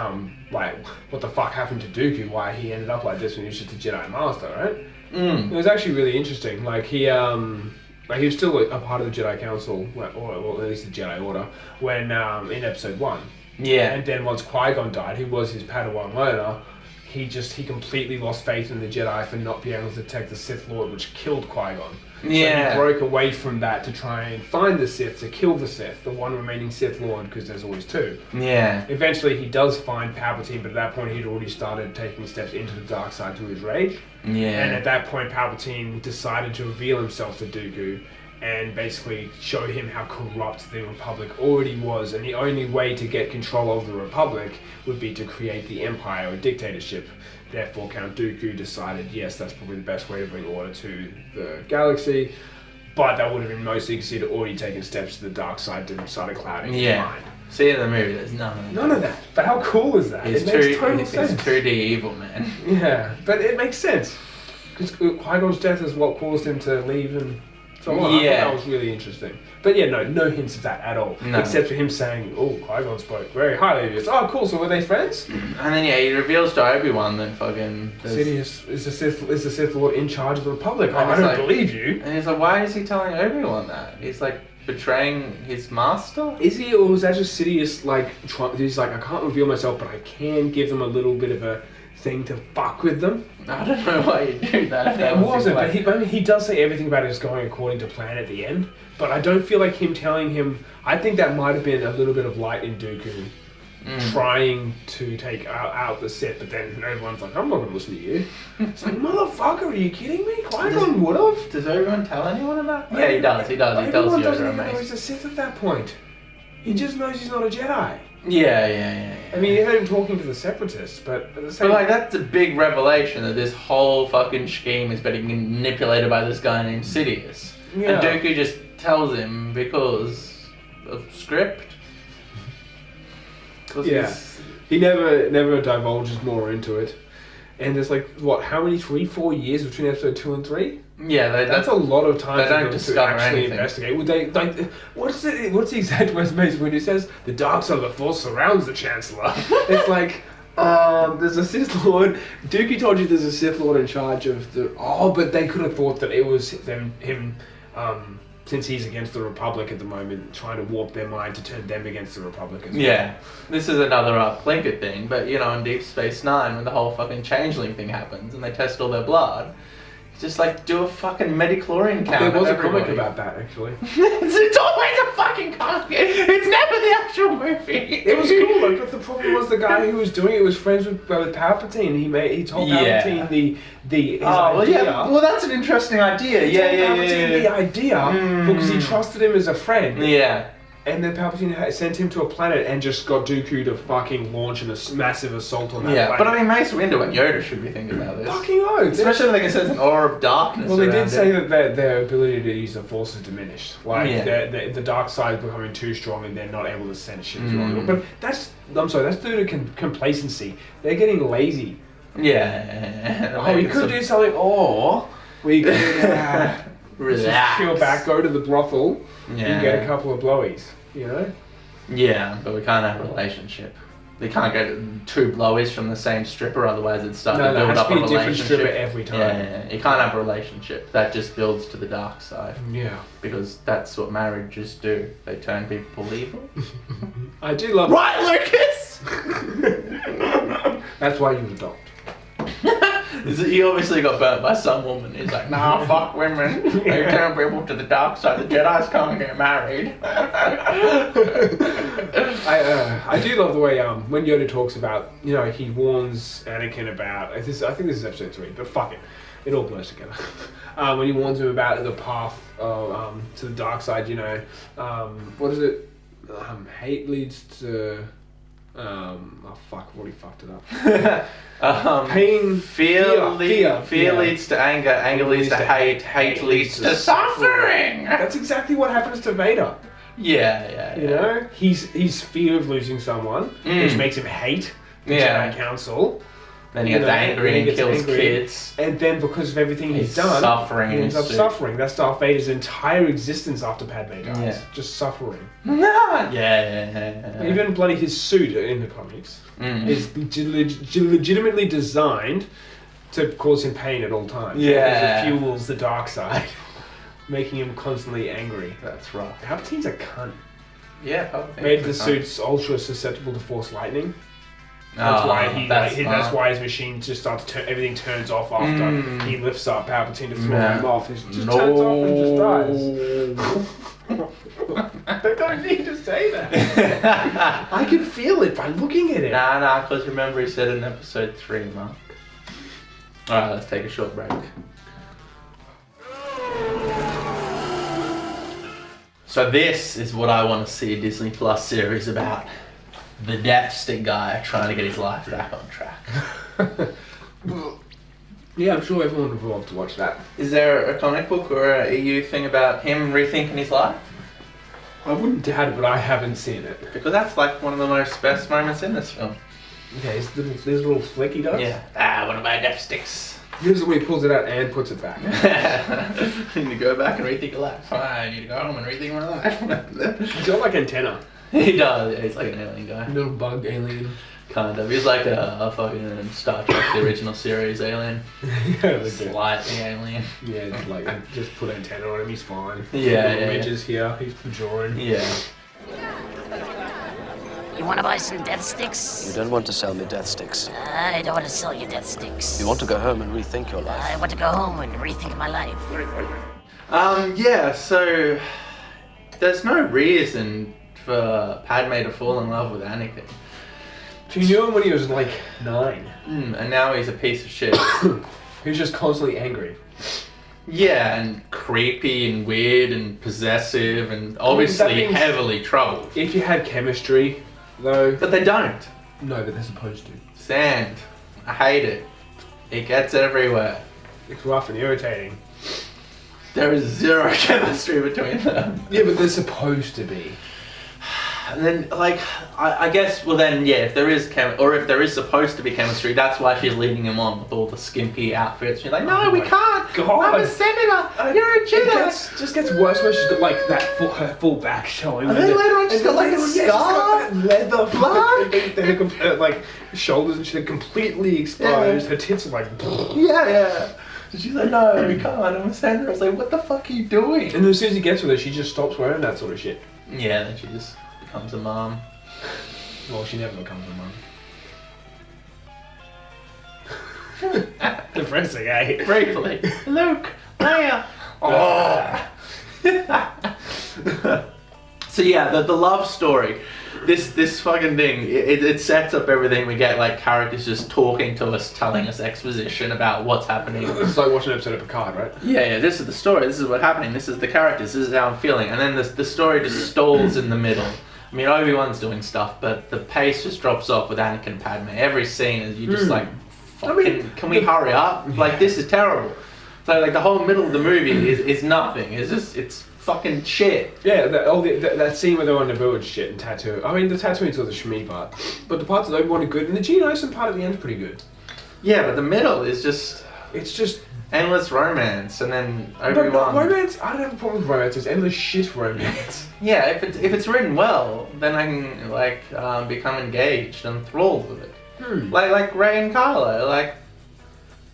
like what the fuck happened to Dooku, why he ended up like this when he was just a Jedi Master, right? It was actually really interesting. Like he was still a part of the Jedi Council, or at least the Jedi Order, when in Episode 1. Yeah. And then once Qui-Gon died, who was his Padawan learner, he completely lost faith in the Jedi for not being able to detect the Sith Lord, which killed Qui-Gon. Yeah. So he broke away from that to try and find the Sith, to kill the Sith, the one remaining Sith Lord, because there's always two. Yeah. Eventually he does find Palpatine, but at that point he'd already started taking steps into the dark side through his rage. Yeah. And at that point Palpatine decided to reveal himself to Dooku and basically show him how corrupt the Republic already was, and the only way to get control of the Republic would be to create the Empire or dictatorship. Therefore, Count Dooku decided, yes, that's probably the best way to bring order to the galaxy, but that would have been mostly because he'd already taken steps to the dark side to start clouding his mind. See, in the movie, there's none of that. None of that. But how cool is that? It makes total sense. It's 2D evil, man. Yeah, but it makes sense. Because Qui-Gon's death is what caused him to leave and so on. I thought that was really interesting. But yeah, no hints of that at all. No. Except for him saying, oh, Qui-Gon spoke very highly of you. Oh, cool, so were they friends? And then he reveals to Obi Wan that fucking... Sidious is the Sith Lord in charge of the Republic. Oh, I don't believe you. And he's like, why is he telling Obi Wan that? He's like betraying his master? Is he, or was that just Sidious he's like, I can't reveal myself, but I can give them a little bit of a thing to fuck with them? I don't know why you do that. It wasn't, but he does say everything about it is going according to plan at the end. But I don't feel like him telling him. I think that might have been a little bit of light in Dooku trying to take out the Sith, but then everyone's like, I'm not going to listen to you. It's like, motherfucker, are you kidding me? Qui-Gon would have. Does everyone tell anyone about that? Yeah, he does. He tells Everyone Yoda doesn't and even know he's a Sith at that point. He just knows he's not a Jedi. Yeah. I mean, you heard him talking to the Separatists, but at the same But like, that's a big revelation that this whole fucking scheme is being manipulated by this guy named Sidious. Yeah. And Dooku just tells him because of script. Yeah. He never divulges more into it. And there's like, what, how many, 3-4 years between episode 2 and 3? Yeah, that's a lot of time for them to actually anything. Investigate. Would they like? What's the exact words when he says the dark side of the Force surrounds the Chancellor? It's like, there's a Sith Lord. Dooku told you there's a Sith Lord in charge of the. Oh, but they could have thought that it was him. Since he's against the Republic at the moment, trying to warp their mind to turn them against the Republic as well. Yeah, this is another Plinker thing, but you know, in Deep Space Nine, when the whole fucking changeling thing happens and they test all their blood, it's just like, do a fucking Medichlorian count. There was a comic about that, actually. It's always a fucking comic. It's never the actual movie. It was cool, but the problem was the guy who was doing it was friends with Palpatine. He told Palpatine his idea. Well, that's an interesting idea. He told Palpatine the idea because he trusted him as a friend. Yeah. And then Palpatine sent him to a planet and just got Dooku to fucking launch a massive assault on that planet. But I mean, Mace Windu and Yoda should be thinking about this. Fucking oath. Especially when they can sense an aura of darkness. Well, they did say that their ability to use the Force is diminished. Like, the dark side is becoming too strong and they're not able to sense shit. But that's due to complacency. They're getting lazy. Yeah. Oh, we could do something, or we could relax. Chill back, go to the brothel, Yeah. and get a couple of blowies, you know? Yeah, but we can't have a relationship. They can't get 2 blowies from the same stripper, otherwise it's starting to build up a relationship. No, it has to be a different stripper every time. Yeah, you can't have a relationship. That just builds to the dark side. Yeah. Because that's what marriages do. They turn people evil. I do love... Right, Lucas! That's why you adopt. He obviously got burnt by some woman. He's like, nah, fuck women. They turn people to the dark side. The Jedis can't get married. I do love the way when Yoda talks about, you know, he warns Anakin about, I think this is episode 3, but fuck it. It all blurs together. When he warns him about the path to the dark side, you know, what is it? Hate leads to... Oh fuck! I've already fucked it up. Pain, fear fear leads to anger. Anger leads to hate leads to suffering. That's exactly what happens to Vader. Yeah. You know, he's fear of losing someone, which makes him hate the Jedi Council. Then he gets angry and kills kids. And then because of everything he's done, suffering. He ends up suffering. That's Darth Vader's entire existence after Padme dies. Yeah. Just suffering. Yeah. Even bloody his suit in the comics is legitimately designed to cause him pain at all times. Yeah. Because it fuels the dark side, making him constantly angry. That's right. Palpatine's a cunt. Yeah, Palpatine. Made the suits ultra susceptible to Force lightning. That's why that's why his machine just starts to everything turns off after he lifts up Palpatine to throw him off. It just turns off and just dies. They don't need to say that. I can feel it by looking at it. Nah, because remember he said in episode 3, Mark. Alright, let's take a short break. So this is what I want to see a Disney Plus series about. The Death Stick guy trying to get his life back on track. Yeah, I'm sure everyone would love to watch that. Is there a comic book or a EU thing about him rethinking his life? I wouldn't doubt it, but I haven't seen it. Because that's like one of the most best moments in this film. Okay, this little flick he does? Yeah. One of my Death Sticks. Here's when he pulls it out and puts it back. You need to go back and rethink your life. I need to go home and rethink my life. He's got like antenna. He does, yeah, he's like an alien guy. Little bug alien. Kind of. He's like a fucking Star Trek, the original series alien. Yeah, slightly alien. Yeah, like just put antenna on him, he's fine. Yeah, Ridges here, he's drawing. Yeah. You want to buy some death sticks? You don't want to sell me death sticks. I don't want to sell you death sticks. You want to go home and rethink your life. I want to go home and rethink my life. Yeah, so there's no reason for Padme to fall in love with Anakin. She knew him when he was like 9. And now he's a piece of shit. He was just constantly angry. Yeah, and creepy and weird and possessive and obviously heavily troubled. If you had chemistry, though... But they don't. No, but they're supposed to. Sand. I hate it. It gets everywhere. It's rough and irritating. There is zero chemistry between them. Yeah, but they're supposed to be. And then, like, I guess, well then, yeah, if there is if there is supposed to be chemistry, that's why she's leading him on with all the skimpy outfits. She's like, no, we can't. God. I'm a senator. You're a Jedi. It just gets worse when she's got like that her full back showing. And then later on, she's got like a scar, leather black, then like shoulders and shit completely exposed. Her tits are like. Yeah. She's like, no, we can't. I'm a senator. I was like, what the fuck are you doing? And as soon as he gets with her, she just stops wearing that sort of shit. Yeah, then she just becomes a mom. Well, she never becomes a mom. Depressing, eh? Briefly. Luke, Leia. Oh. So yeah, the love story. This fucking thing, it sets up everything. We get like characters just talking to us, telling us exposition about what's happening. It's like watching an episode of Picard, right? Yeah, this is the story, this is what's happening, this is the characters, this is how I'm feeling. And then the story just stalls in the middle. I mean, Obi Wan's doing stuff, but the pace just drops off with Anakin and Padme. Every scene is you just like, fucking, can we hurry up? Like, this is terrible. So like the whole middle of the movie is nothing. It's fucking shit. Yeah, that scene where they're on the village shit and tattoo. I mean, the tattooing's all the shmee part, but the parts of Obi Wan are good, and the Geonosis part at the end's pretty good. Yeah, but the middle is just... It's just... endless romance, and then Obi Wan... romance, I don't have a problem with romance, it's endless shit romance. Yeah, if it's written well, then I can, like, become engaged and enthralled with it. Like Rey and Kylo, like...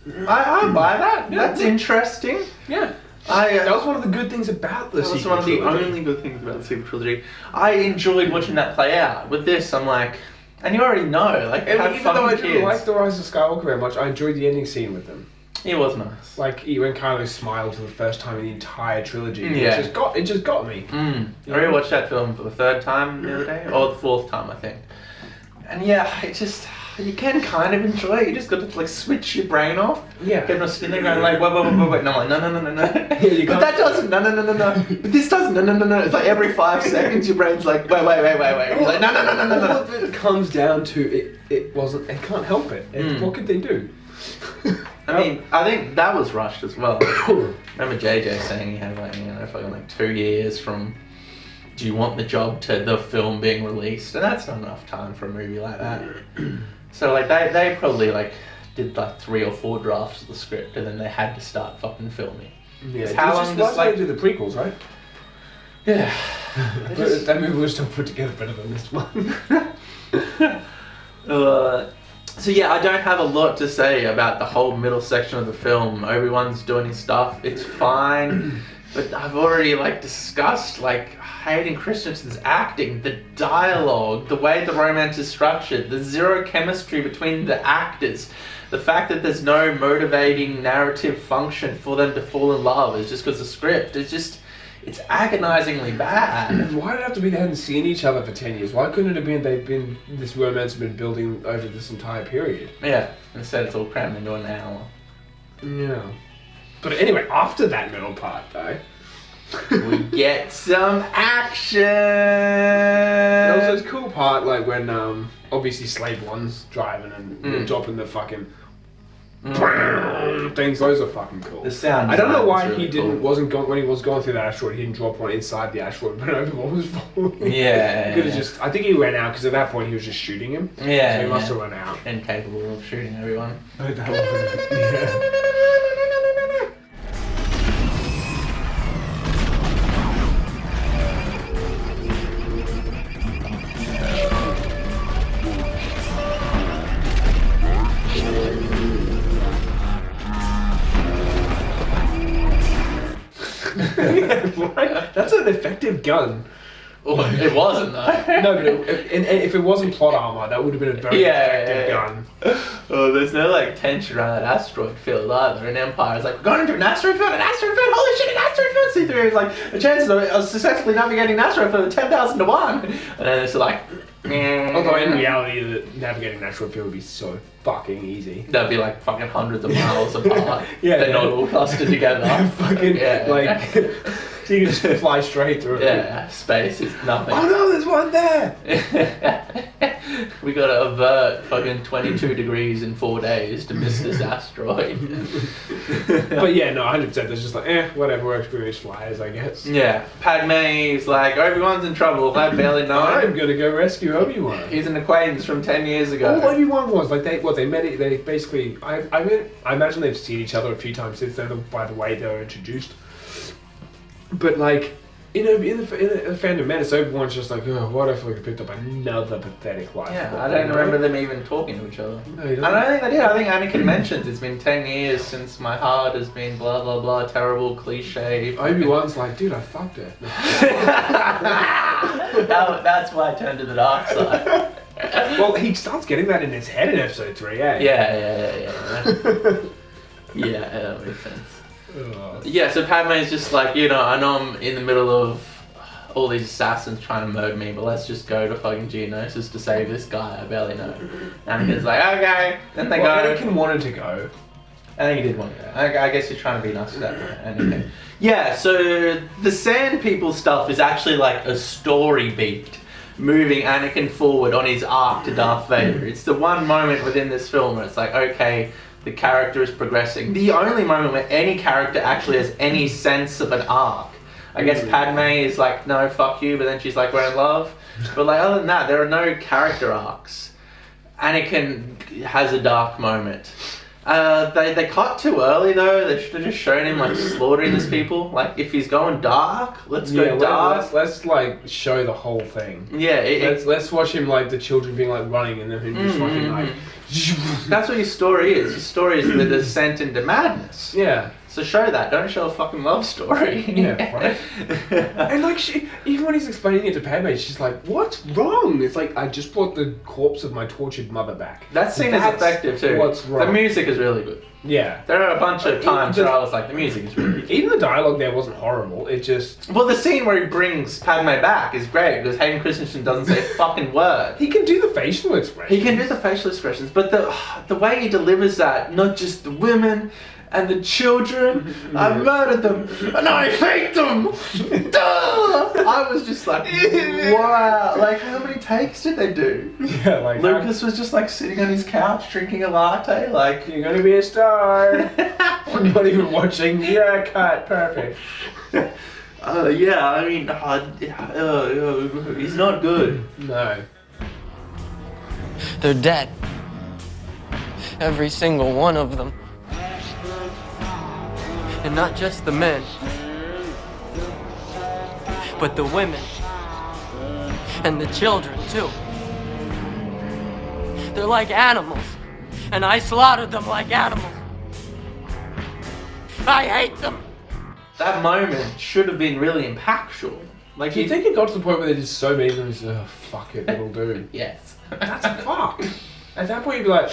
I buy that. Yeah, that's interesting. Yeah. That was one of the good things about the sequel trilogy. That was one of the only good things about the sequel trilogy. I enjoyed watching that play out. With this, I'm like... And you already know, like, have even though I kids. didn't like The Rise of Skywalker very much, I enjoyed the ending scene with them. It was nice. Like when Kylo smiled for the first time in the entire trilogy. Yeah. It just got me. I rewatched that film for the 3rd time the other day, or the 4th time, I think. And yeah, it just you can kind of enjoy it. You just got to like switch your brain off. Yeah. Get not sitting there going like, wait. No, I'm like, no. Yeah, but that doesn't. No. But this doesn't. No. It's like every 5 seconds your brain's like, wait. You're like, no. All of it comes down to it wasn't. It can't help it. What could they do? I mean, I think that was rushed as well. Remember JJ saying he had like, fucking like 2 years from do you want the job to the film being released, and that's not enough time for a movie like that. So like they probably like did like 3 or 4 drafts of the script, and then they had to start fucking filming. Yeah, how long does like do the prequels, right? Yeah, But that movie was still put together better than this one. So yeah, I don't have a lot to say about the whole middle section of the film. Obi-Wan's doing his stuff, it's fine. But I've already like discussed like Hayden Christensen's acting, the dialogue, the way the romance is structured, the zero chemistry between the actors, the fact that there's no motivating narrative function for them to fall in love is just because the script is just, it's agonizingly bad. Why did it have to be they hadn't seen each other for 10 years? Why couldn't it have been this romance had been building over this entire period? Yeah, instead it's all crammed into an hour. Yeah. But anyway, after that middle part though, we get some action. There was this cool part like when obviously Slave 1's driving and dropping the fucking things. Those are fucking cool. The sound. I don't know why really he didn't when he was going through that asteroid, he didn't drop one inside the asteroid when Obi-Wan was falling. Yeah. He just, I think he ran out because at that point he was just shooting him. Yeah. So he must have run out. Incapable of shooting everyone. That's an effective gun. Oh, it wasn't though. No, but if it wasn't plot armor, that would have been a very effective gun. Oh, there's no like tension around that asteroid field either. And Empire's like, we're going into an asteroid field, holy shit, an asteroid field! C3 is like, the chances of successfully navigating an asteroid field are 10,000 to 1. And then it's like, although in reality, navigating an asteroid field would be so fucking easy. That'd be like fucking hundreds of miles apart. They're not all clustered together. So you can just fly straight through it. Yeah, space is nothing. Oh no, there's one there! We gotta avert fucking 22 degrees in 4 days to miss this asteroid. But yeah, no, 100%. There's just like, whatever, we're experienced flyers, I guess. Yeah, Padme's like, Obi-Wan's in trouble. I barely know. I'm gonna go rescue Obi-Wan. He's an acquaintance from 10 years ago. All Obi-Wan was like, they met. They basically, I imagine they've seen each other a few times since then. By the way, they were introduced. But like, in the Phantom Menace, Obi-Wan's just like, oh, what if we picked up another pathetic life? Yeah, I don't remember them even talking to each other. No, I don't think they did. I think Anakin mentions it's been 10 years since my heart has been blah blah blah, terrible cliche. Obi-Wan's like, dude, I fucked her. That's why I turned to the dark side. Well, he starts getting that in his head in episode 3, eh? Yeah. Yeah, that makes sense. Yeah, so Padme's just like, I know I'm in the middle of all these assassins trying to murder me, but let's just go to fucking Geonosis to save this guy I barely know. Anakin's like, okay. Then they go. Anakin wanted to go. I think he did want to go. I guess you're trying to be nice to that Anakin. Yeah, so the Sand People stuff is actually like a story beat, moving Anakin forward on his arc to Darth Vader. It's the one moment within this film where it's like, okay, the character is progressing. The only moment where any character actually has any sense of an arc. I guess Padme is like, no, fuck you, but then she's like, we're in love. But like, other than that, there are no character arcs. Anakin has a dark moment. They cut too early though. They should have just shown him like slaughtering these people. Like, if he's going dark, let's go dark. Let's like show the whole thing. Yeah, let's watch him like the children being like running and then him just fucking like. That's what your story is. Your story is the descent into madness. Yeah. So show that. Don't show a fucking love story. Yeah, right. And like, even when he's explaining it to Padme, she's like, "What's wrong?" It's like, I just brought the corpse of my tortured mother back. That scene is effective too. What's wrong? The music is really good. Yeah. There are a bunch of times where I was like, the music is really good. Even the dialogue there wasn't horrible. It just... Well, the scene where he brings Padme back is great because Hayden Christensen doesn't say a fucking word. He can do the facial expressions. He can do the facial expressions, but the way he delivers that, not just the women and the children, I murdered them and I hate them. Duh! I was just like, wow. Like, how many takes did they do? Yeah, like Lucas was just like sitting on his couch drinking a latte, like, you're gonna be a star. I'm not even watching. Yeah, cut. Perfect. Yeah, I mean, he's not good. No. They're dead. Every single one of them. And not just the men, but the women. And the children, too. They're like animals. And I slaughtered them like animals. I hate them. That moment should have been really impactful. Like, Do you think it got to the point where they did so many of them, it's oh, fuck it, it'll do. Yes. That's fucked. At that point, you'd be like,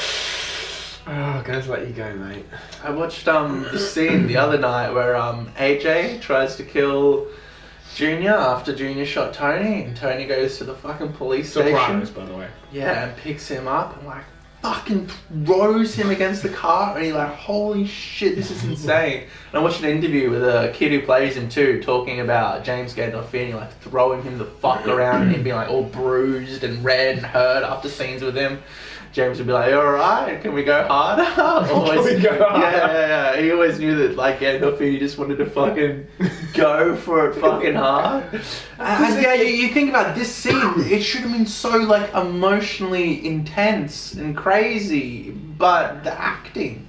oh, guys, let you go, mate. I watched the scene the other night where AJ tries to kill Junior after Junior shot Tony, and Tony goes to the fucking police Sopranos, station. by the way. Yeah, and picks him up and like fucking throws him against the car, and he's like, holy shit, this is insane. And I watched an interview with a kid who plays him too, talking about James Gandolfini like throwing him the fuck around and him being like all bruised and red and hurt after scenes with him. James would be like, alright, can we go harder? Can we go harder? Yeah. He always knew that like Gandolfini just wanted to fucking go for it fucking hard. And yeah, you think about this scene, it should have been so like emotionally intense and crazy, but the acting,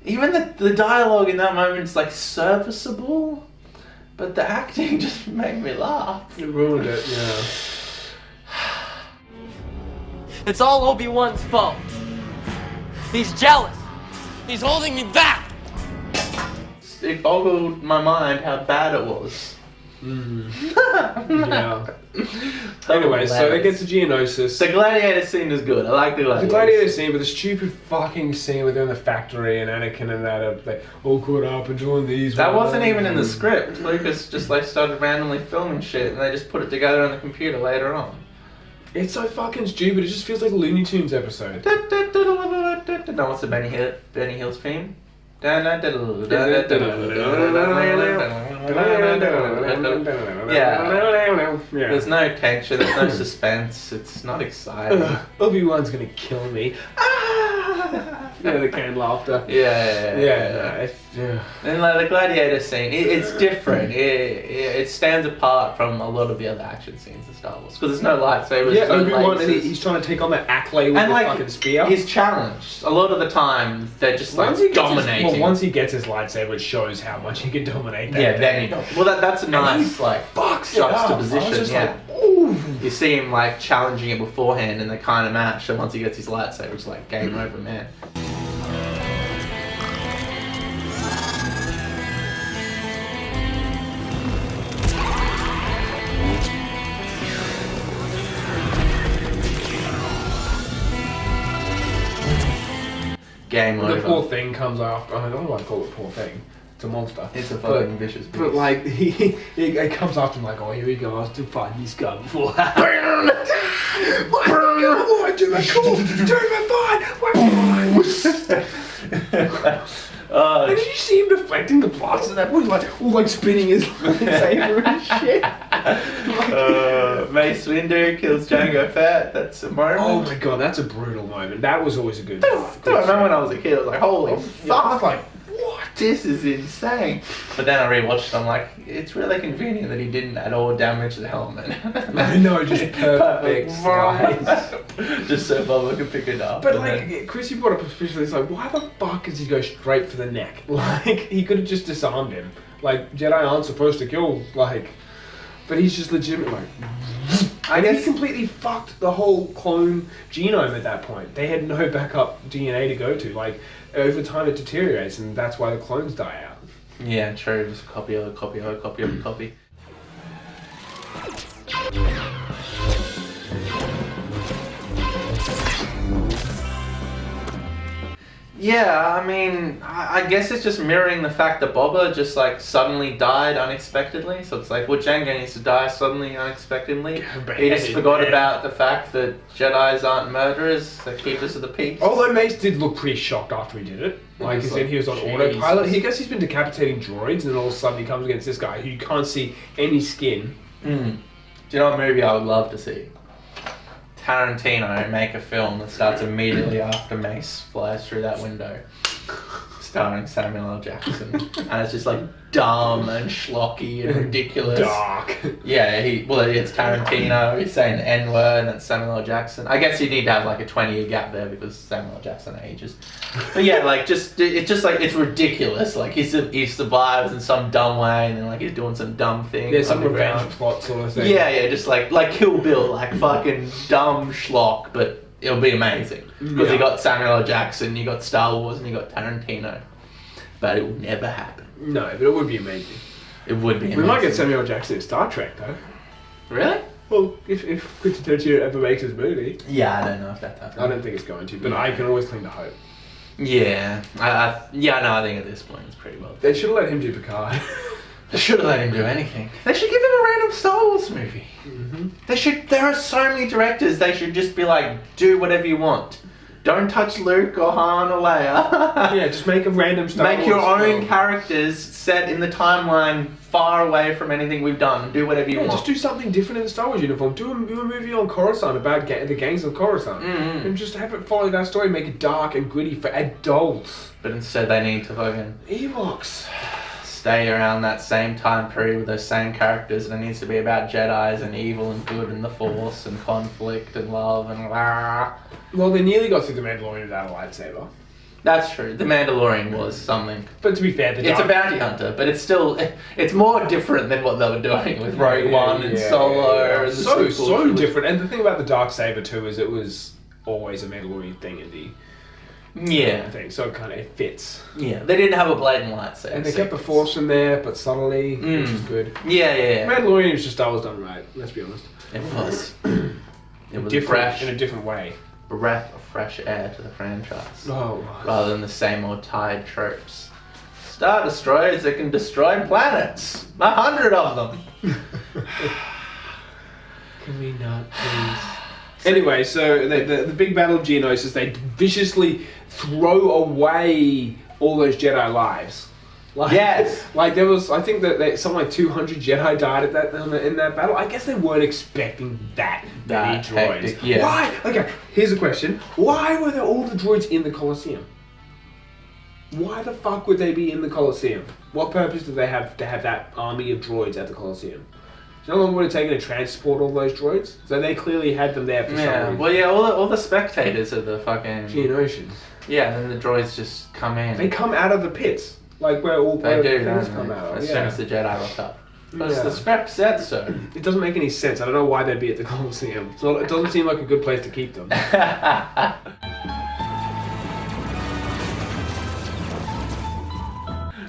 even the dialogue in that moment is like serviceable, but the acting just made me laugh. It ruined it, yeah. It's all Obi Wan's fault. He's jealous. He's holding me back. It boggled my mind how bad it was. Yeah. Anyway, so they get to Geonosis. The gladiator scene is good. I like the gladiator. The gladiator scene, but the stupid fucking scene where they're in the factory and Anakin and that are like all caught up and doing these. That wasn't even in the script. Lucas just like started randomly filming shit and they just put it together on the computer later on. It's so fucking stupid. It just feels like a Looney Tunes episode. No, what's the Benny Hill's theme? Yeah. There's no tension, there's no suspense, it's not exciting. Obi Wan's gonna kill me. Yeah, the canned laughter. Yeah. And like the gladiator scene, it's different. It stands apart from a lot of the other action scenes in Star Wars because there's no lightsabers. Yeah, no Obi Wan, lasers. and he's trying to take on that Acklay with and the like, fucking spear. He's challenged. A lot of the time, they're just like dominating. Once he gets his lightsaber, it shows how much he can dominate that. Yeah, then he does. Well, that's a nice like juxtaposition. Yeah. You see him like challenging it beforehand and they kind of match, so once he gets his lightsaber, it's like game over, man. Game over. The poor thing comes after. I don't know why I call it poor thing. It's a monster. It's a fucking vicious beast. But like, he comes after him like, oh, here he goes to find his gun before. Why do my cool? Do my fine. And did you see him deflecting the blast at that point? Like, all like spinning his lightsaber and shit. Mace Windu kills Jango Fett. That's a moment. Oh my god, that's a brutal moment. That was always a good. I remember when I was a kid, I was like, holy fuck! I was like, what? This is insane. But then I rewatched it, I'm like, it's really convenient that he didn't at all damage the helmet. I know, just perfect slice. Just so Bubba could pick it up. But like, Chris, you brought up especially, it's like, why the fuck does he go straight for the neck? Like, he could have just disarmed him. Like, Jedi aren't supposed to kill, like, but he's just legitimate, like, I guess he completely fucked the whole clone genome at that point. They had no backup DNA to go to. Like, over time it deteriorates, and that's why the clones die out. Yeah, true. Just copy over copy over copy over copy. Yeah, I mean, I guess it's just mirroring the fact that Boba just like suddenly died unexpectedly. So it's like, well, Jango needs to die suddenly unexpectedly. He just forgot about the fact that Jedis aren't murderers, they're keepers of the peace. Although Mace did look pretty shocked after he did it. Like, as in he was on autopilot. He guess he's been decapitating droids, and then all of a sudden he comes against this guy who you can't see any skin. Do you know what movie I would love to see? Tarantino make a film that starts immediately after Mace flies through that window, starring Samuel L. Jackson, and it's just like dumb and schlocky and ridiculous. Dark. Yeah, it's Tarantino. He's saying the N-word, and it's Samuel L. Jackson. I guess you need to have like a 20-year gap there because Samuel L. Jackson ages. But yeah, like it's just ridiculous. Like he survives in some dumb way, and then like he's doing some dumb thing. Yeah, some revenge plot sort of thing. Yeah, just like Kill Bill, like fucking dumb schlock, but it'll be amazing because you got Samuel L. Jackson, you got Star Wars, and you got Tarantino. But it will never happen. No, but it would be amazing. It would be amazing. We might get Samuel L. Jackson in Star Trek, though. Really? Well, if Quentin Tarantino ever makes his movie. Yeah, I don't know if that's happening. I don't think it's going to, but I can always cling to hope. Yeah. I think at this point it's pretty well. They should have let him do Picard. They should have let him do anything. They should give him a random Star Wars movie. There are so many directors, they should just be like, do whatever you want. Don't touch Luke or Han or Leia. Yeah, just make a random Star Wars. Make your own characters set in the timeline far away from anything we've done. Do whatever you want. Just do something different in the Star Wars uniform. Do a movie on Coruscant about the gangs of Coruscant. And just have it follow that story, make it dark and gritty for adults. But instead they need to fucking Ewoks. Stay around that same time period with those same characters, and it needs to be about Jedis and evil and good and the Force and conflict and love and blah. Well, they nearly got through The Mandalorian without a lightsaber. That's true. The Mandalorian was something. But to be fair, it's a bounty hunter, but it's more different than what they were doing with Rogue One and Solo. And so different. And the thing about the Darksaber too is it was always a Mandalorian thing in the thing, so it fits. Yeah, they didn't have a blatant lightsaber. And they kept the Force in there, but subtly, which is good. Yeah. Mandalorian was just Star Wars done right. Let's be honest. It was. It was different in a different way. Breath of fresh air to the franchise. Oh. Rather than the same old tired tropes. Star Destroyers that can destroy planets. 100 of them. Can we not, please? Anyway, so the big battle of Geonosis, they viciously throw away all those Jedi lives. Yes. Like there was, I think that something like 200 Jedi died in that battle. I guess they weren't expecting that many droids. Hectic, yeah. Why? Okay, here's a question. Why were there all the droids in the Colosseum? Why the fuck would they be in the Colosseum? What purpose do they have to have that army of droids at the Colosseum? Do you know how long it would have taken to transport all those droids? So they clearly had them there for some reason. Well, yeah, all the spectators of the fucking Geonosians. Yeah, and then the droids just come in. They come out of the pits. Like where all they do, things come out. As soon as the Jedi rock up. Because the script said so. It doesn't make any sense. I don't know why they'd be at the Colosseum. It doesn't seem like a good place to keep them.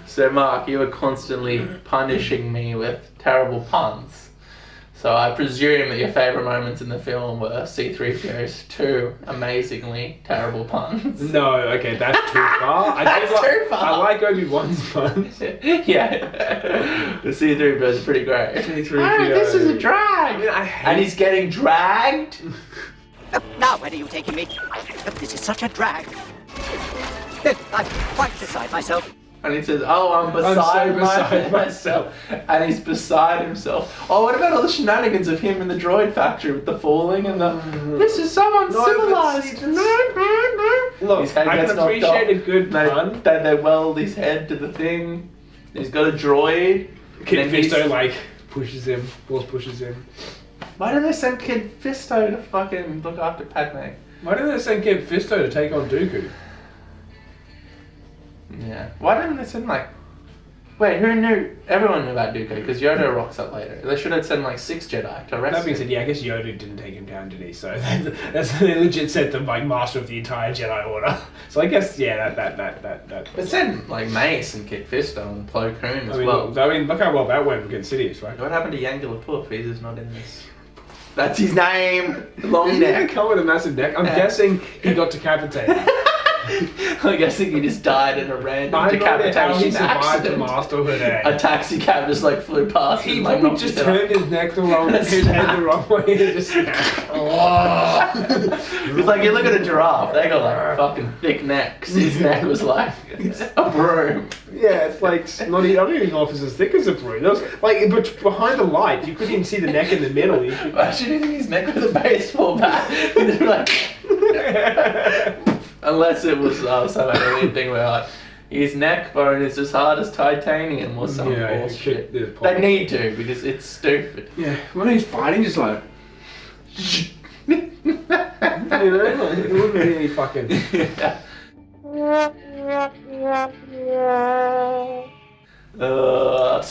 So Mark, you were constantly punishing me with terrible puns. So I presume that your favourite moments in the film were C-3PO's two amazingly terrible puns. No, okay, that's too far. Too far. I like Obi Wan's puns. Yeah. The C-3PO is pretty great. C-3PO. Oh, this is a drag! I mean, and he's getting dragged? Now where are you taking me? This is such a drag. I'm quite beside myself. And he says, oh, I'm beside myself. And he's beside himself. Oh, what about all the shenanigans of him in the droid factory with the falling and the... This is so uncivilized. Look, I can appreciate a good pun. They weld his head to the thing. He's got a droid. Kid Fisto, pushes him. Force pushes him. Why didn't they send Kid Fisto to fucking look after Padme? Why didn't they send Kid Fisto to take on Dooku? Yeah. Why didn't they send, Wait, who knew? Everyone knew about Dooku because Yoda rocks up later. They should have sent like 6 Jedi to arrest That being him. said, yeah, I guess Yoda didn't take him down, did he? So that's they legit sent them like master of the entire Jedi Order. So I guess that. But send like Mace and Kit Fisto and Plo Koon as well. Look how well that went against Sidious, right? What happened to Yangula Puff? He's just not in this. That's his name. Long He neck. didn't come with a massive neck. I'm guessing he got decapitated. I'm guessing he just died in a random decapitation he survived accident. to masterhood. A taxi cab just like flew past. He and, probably knocked just his head turned his neck the wrong way, his head the wrong way, and just snapped. It's like you look at a giraffe, they got like fucking thick necks. His neck was like a broom. Yeah, it's like not even, I don't even know if it's as thick as a broom. It was like but behind the light, you couldn't even see the neck in the middle. Imagine hitting his neck with a baseball bat. And then like, unless it was some alien thing where like his neck bone is as hard as titanium or some bullshit. They need to because it's stupid. Yeah, when he's fighting, just like. You know, like, it wouldn't be any fucking. So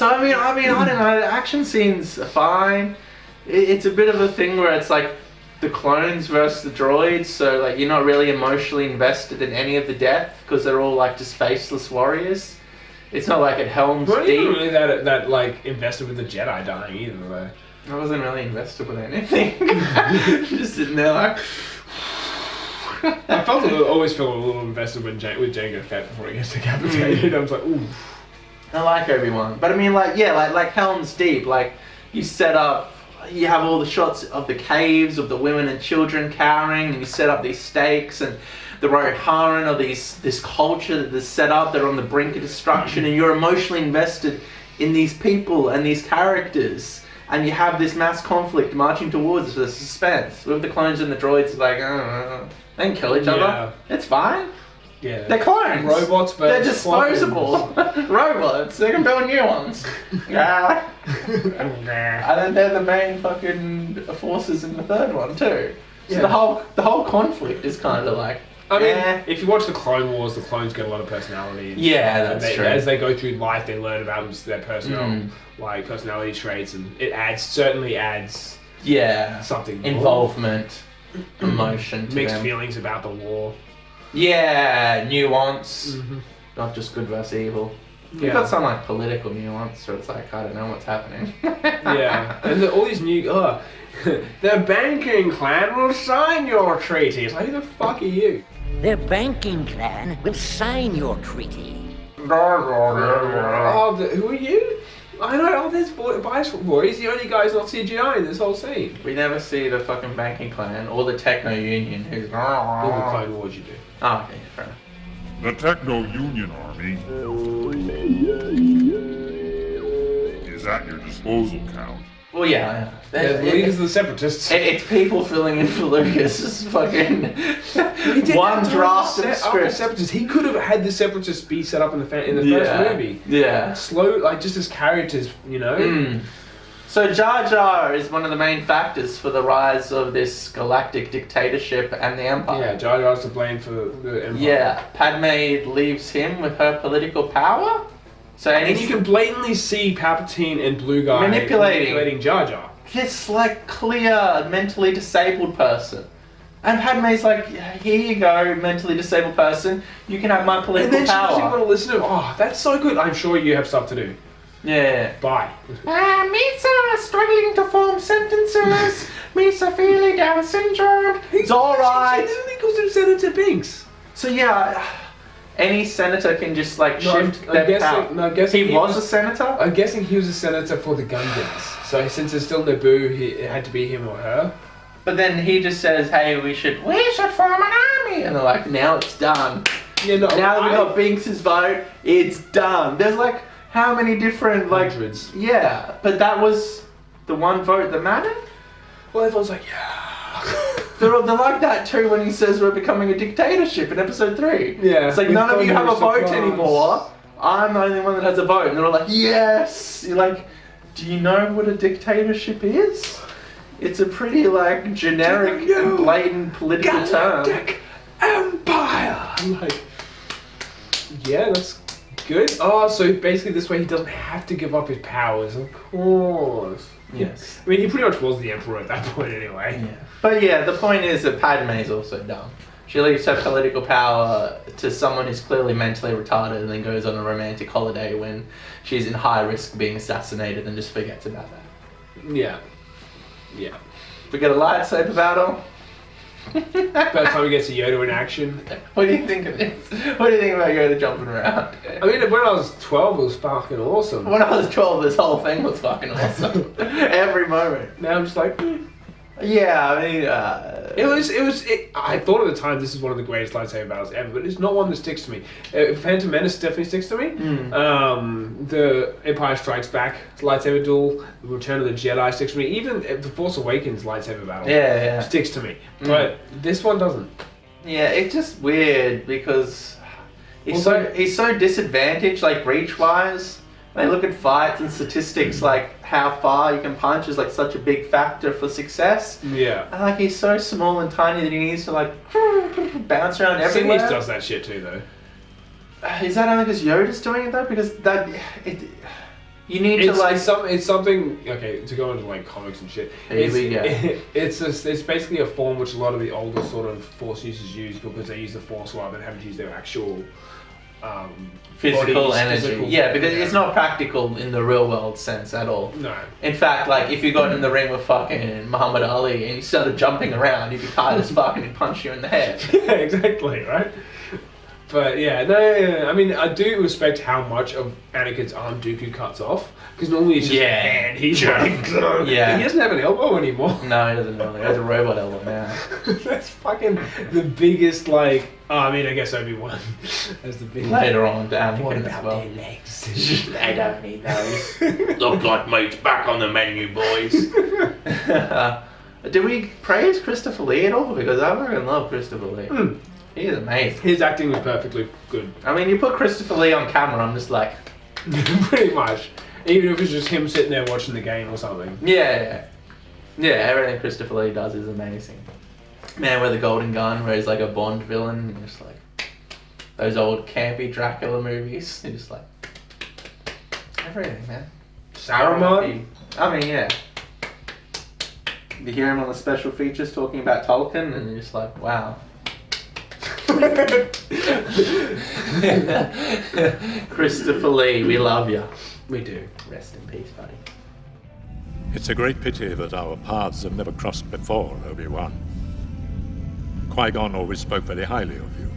I mean, I don't know. The action scenes are fine. It's a bit of a thing where it's like the clones versus the droids. So like you're not really emotionally invested in any of the death because they're all like just faceless warriors. It's not like at Helm's Not Deep. even really that like invested with the Jedi dying either though. I wasn't really invested with anything. Just sitting there like. I always felt a little invested with Jango Fett before he gets decapitated. I was like, ooh. I like Obi Wan, but I mean, like Helm's Deep. Like you set up, you have all the shots of the caves of the women and children cowering, and you set up these stakes and the Rohirrim or this culture that is set up. They're on the brink of destruction, and you're emotionally invested in these people and these characters. And you have this mass conflict marching towards the suspense with the clones and the droids. Like, they can kill each other. It's fine. Yeah. They're clones. Robots, but they're disposable. Robots. They can build new ones. Yeah. And then they're the main fucking forces in the third one too. So the whole conflict is kind of like. I mean, if you watch the Clone Wars, the clones get a lot of personality. Yeah, that's true. As they go through life, they learn about their personality traits, and it certainly adds. Yeah. Something. Involvement, emotion, to mixed them. feelings about the war. Yeah, nuance. Not just good versus evil. You've got some like political nuance, so it's like I don't know what's happening. Yeah, and all these new the banking clan will sign your treaty. It's like, who the fuck are you? The banking clan will sign your treaty. Who are you? I know, there's Vice Boy. He's the only guy who's not CGI in this whole scene. We never see the fucking banking clan or the Techno Union who's. In the Clone Wars you do. Oh, okay, fair enough. The Techno Union Army is at your disposal, Count. Well, yeah. The leaders of the Separatists. It's people filling in for Lucas's fucking one draft of script. Separatists. He could have had the Separatists be set up in the first movie. Yeah. Slow, like just as characters, you know. So Jar Jar is one of the main factors for the rise of this galactic dictatorship and the Empire. Yeah, Jar Jar's to blame for the Empire. Yeah, Padme leaves him with her political power. So and you can blatantly see Palpatine and Blue Guy manipulating Jar Jar. This like clear mentally disabled person. And Padme's like, here you go, mentally disabled person. You can have my political and then power. she doesn't want to listen to him. Oh, that's so good. I'm sure you have stuff to do. Yeah. Bye. Misa struggling to form sentences. Misa feeling Down syndrome. It's alright. He calls him Senator Binks. So yeah, any senator can just like shift their power. I'm guessing he was a senator? I'm guessing he was a senator for the Gungans. So since there's still Naboo, it had to be him or her. But then he just says, hey, we should form an army. And they're like, now it's done. Yeah, no, now that we got Binks' vote, it's done. There's like, how many different, like... Hundreds. Yeah, but that was the one vote that mattered? Well, everyone's like, yeah. They're like that too when he says we're becoming a dictatorship in episode 3. Yeah. It's like, none of you have a vote anymore. I'm the only one that has a vote. And they're all like, yes! You're like, do you know what a dictatorship is? It's a pretty, like, generic and blatant political term. Empire! I'm like, yeah, that's good. Oh, so basically this way he doesn't have to give up his powers. Of course. Yes. I mean, he pretty much was the Emperor at that point anyway. Yeah. But yeah, the point is that Padme is also dumb. She leaves her political power to someone who's clearly mentally retarded and then goes on a romantic holiday when she's in high risk of being assassinated and just forgets about that. Yeah. Yeah. We get a lightsaber battle. First time we get to Yoda in action. What do you think of this? What do you think about Yoda jumping around? I mean, when I was 12, it was fucking awesome. When I was 12, this whole thing was fucking awesome. Every moment. Now I'm just like, yeah, I mean, I thought at the time this is one of the greatest lightsaber battles ever, but it's not one that sticks to me. Phantom Menace definitely sticks to me. The Empire Strikes Back lightsaber duel, the Return of the Jedi sticks to me. Even the Force Awakens lightsaber battle sticks to me. But this one doesn't. Yeah, it's just weird because he's so disadvantaged, like reach-wise. They look at fights and statistics, like how far you can punch is like such a big factor for success. Yeah. And like he's so small and tiny that he needs to like bounce around everywhere. Sinis does that shit too, though. Is that only because Yoda's doing it though? Because you need to like it's something. Okay, to go into like comics and shit. Here we go. It's basically a form which a lot of the older sort of Force users use because they use the Force rather than having to use their actual. Physical bodies, energy. Yeah, because it's not practical in the real world sense at all. No. In fact, like if you got in the ring with fucking Muhammad Ali and you started jumping around, you'd be tired as fuck and he'd punch you in the head. Yeah, exactly, right? But yeah, no, I mean, I do respect how much of Anakin's arm Dooku cuts off. Because normally it's just a hand. He's like, yeah. He doesn't have an elbow anymore. No, he doesn't really. He has a robot elbow now. That's fucking the biggest, like, I mean, I guess Obi Wan has the biggest. Later on, Anakin what as about well. their legs? I don't need those. Look like meat's back on the menu, boys. Did we praise Christopher Lee at all? Because I fucking love Christopher Lee. He is amazing. His acting was perfectly good. I mean, you put Christopher Lee on camera, I'm just like... Pretty much. Even if it's just him sitting there watching the game or something. Yeah, everything Christopher Lee does is amazing. Man with a Golden Gun, where he's like a Bond villain, and just like... Those old campy Dracula movies. You're just like... Everything, man. Saruman? I mean, yeah. You hear him on the special features talking about Tolkien, and you're just like, wow. Christopher Lee, we love you. We do. Rest in peace, buddy. It's a great pity that our paths have never crossed before, Obi Wan. Qui-Gon always spoke very highly of you.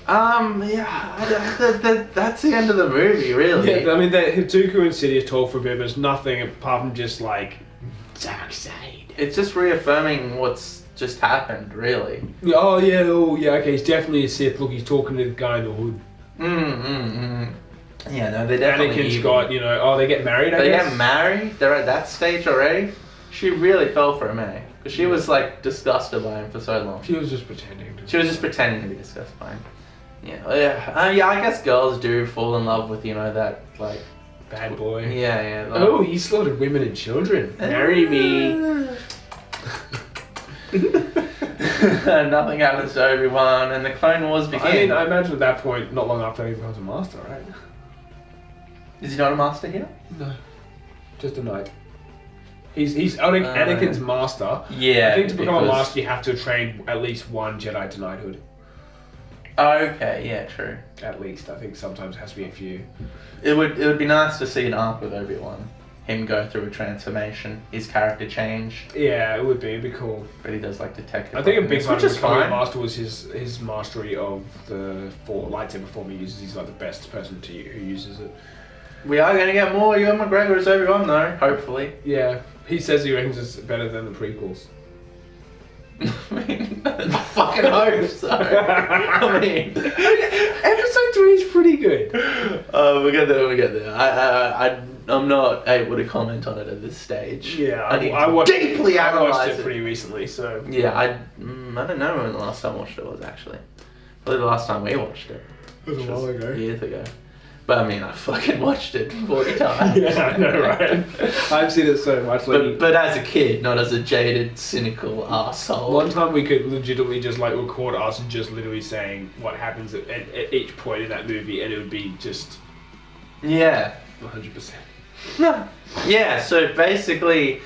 Yeah, that's the end of the movie, really. Yeah, I mean, Dooku and Sidious talk for a bit, but there's nothing apart from just like dark side. It's just reaffirming what's just happened, really. Oh yeah, okay, he's definitely a Sith. Look, he's talking to the guy in the hood. Yeah, no, they're definitely Anakin's evil. got, they get married, I guess? They get married? They're at that stage already? She really fell for him, eh? Because she was, like, disgusted by him for so long. She was just pretending. She was just pretending to be disgusted by him. Yeah, I guess girls do fall in love with, that, like... Bad boy. Yeah. Like, oh, he slaughtered women and children. Marry me. Nothing happens to Obi-Wan, and the Clone Wars begin. I mean, I imagine at that point, not long after he becomes a master, right? Is he not a master here? No, just a knight. He's Anakin's master. Yeah. I think to become a master, you have to train at least one Jedi to knighthood. Okay, yeah, true. At least, I think sometimes it has to be a few. It would be nice to see an arc with Obi-Wan. Him go through a transformation, his character change. Yeah, it would be. It'd be cool. But he does like detective. I think a big part of becoming a fine. master was his mastery of the lightsaber form he uses. He's like the best person who uses it. We are going to get more Ewan McGregor as Obi-Wan though, hopefully. Yeah, he says he reckons it's better than the prequels. I mean, I fucking hope so. I mean, episode 3 is pretty good. We get there. I'm not able to comment on it at this stage. Yeah, I watched it pretty recently, so... Yeah, I don't know when the last time I watched it was, actually. Probably the last time we watched it. It was a while ago. Years ago. But I mean, I fucking watched it 40 times. Yeah, I know, right? I've seen it so much. But as a kid, not as a jaded, cynical arsehole. One time we could legitimately just like record us just literally saying what happens at each point in that movie, and it would be just Yeah. 100%. Yeah, so basically,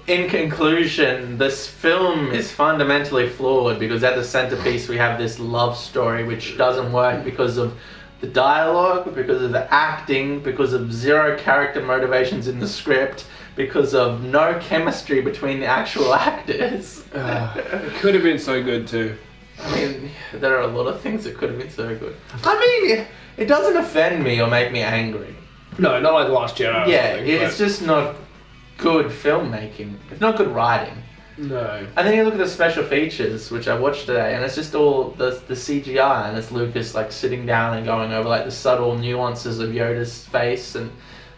in conclusion, this film is fundamentally flawed because at the centerpiece we have this love story which doesn't work because of the dialogue, because of the acting, because of zero character motivations in the script, because of no chemistry between the actual actors. It could have been so good too. I mean, there are a lot of things that could have been so good. I mean, it doesn't offend me or make me angry. No, not like The Last Jedi. Yeah, it's just not good filmmaking. It's not good writing. No. And then you look at the special features, which I watched today, and it's just all the CGI, and it's Lucas like sitting down and going over like the subtle nuances of Yoda's face and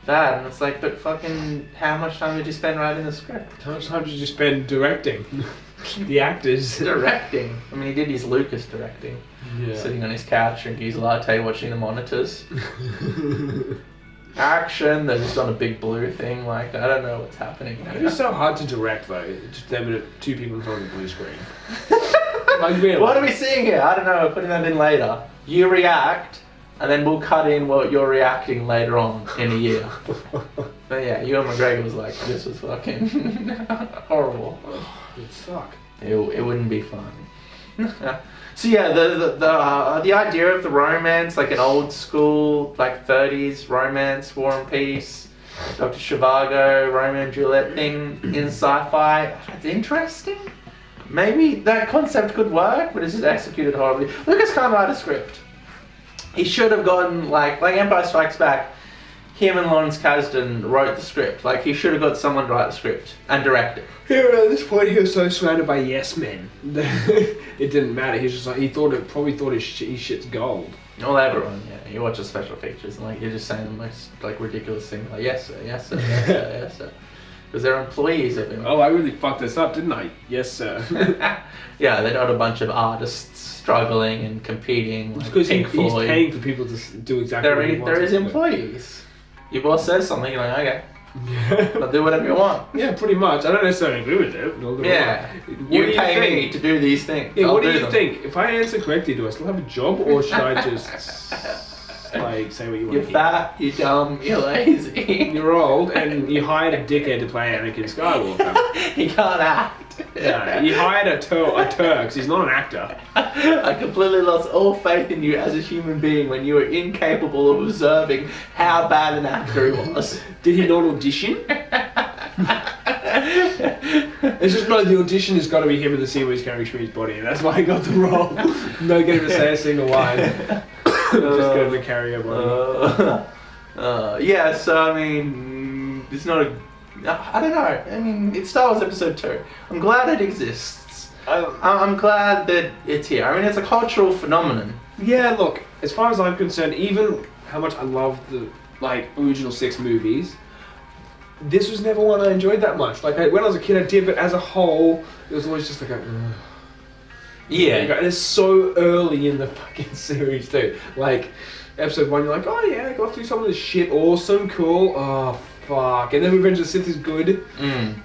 that, and it's like, but fucking, how much time did you spend writing the script? How much time did you spend directing? The actors. Directing. I mean, he did his Lucas directing. Yeah. Sitting on his couch, drinking his latte, watching the monitors. Action, they're just on a big blue thing, like, I don't know what's happening. It's so hard to direct though, just them and two people in front of the blue screen. Like, really. What are we seeing here? I don't know, we're putting that in later. You react, and then we'll cut in what you're reacting later on in a year. But yeah, Ewan McGregor was like, this was fucking horrible. It'd suck. It wouldn't be fun. So yeah, the idea of the romance, like an old school, like 30s romance, War and Peace, Dr. Zhivago, Romeo and Juliet thing in sci-fi, it's interesting. Maybe that concept could work, but it's just executed horribly. Lucas can't write a script. He should have gotten, like Empire Strikes Back, him and Lawrence Kasdan wrote the script. Like, he should have got someone to write the script and direct it. Here at this point, he was so surrounded by yes men. It didn't matter. He was just like, probably thought his shit's gold. Well, everyone, yeah. You watch the special features and like you're just saying the most like ridiculous thing, like yes sir, yes sir, yes sir, yes sir, because they're employees of him. Oh, I really fucked this up, didn't I? Yes sir. Yeah, they're not a bunch of artists struggling and competing. Like because Pink he's Floyd. paying for people to do exactly what he wants. There is employees. Your boss says something, you're like, okay. I'll do whatever you want. Yeah, pretty much. I don't necessarily agree with it. Yeah. You pay me to do these things. Yeah, what do you think? If I answer correctly, do I still have a job, or should I just like say what you want? You're fat, you're dumb, you're lazy. You're old, and you hired a dickhead to play Anakin Skywalker. He can't act. Yeah, you hired a Turk, because he's not an actor. I completely lost all faith in you as a human being when you were incapable of observing how bad an actor he was. Did he not audition? It's just no, the audition has got to be him in the scene where he's carrying Shmi's body, and that's why he got the role. No get him to say a single line. Just get him to carry her body. Yeah, so I mean, it's not a... I don't know. I mean, it's Star Wars Episode 2. I'm glad it exists. I'm glad that it's here. I mean, it's a cultural phenomenon. Yeah, look, as far as I'm concerned, even how much I love the original 6 movies, this was never one I enjoyed that much. Like, when I was a kid, I did, but as a whole, it was always just like a... Yeah. And it's so early in the fucking series, too. Like, Episode 1, you're like, oh yeah, I got through some of this shit, awesome, cool, oh fuck. And then Revenge of the Sith is good.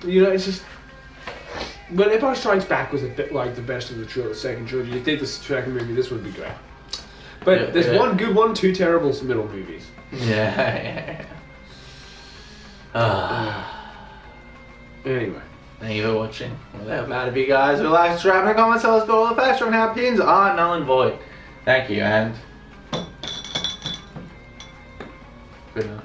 You know, it's just... When Empire Strikes Back was a bit like the best of the second trilogy, you think the second movie, this would be great. But there's one good one, 2 terrible middle movies. Yeah. Anyway. Thank you for watching. Well, that mad of you guys who like, subscribe, and comment, tell us all the facts on how pins are null and void. Thank you, and good night.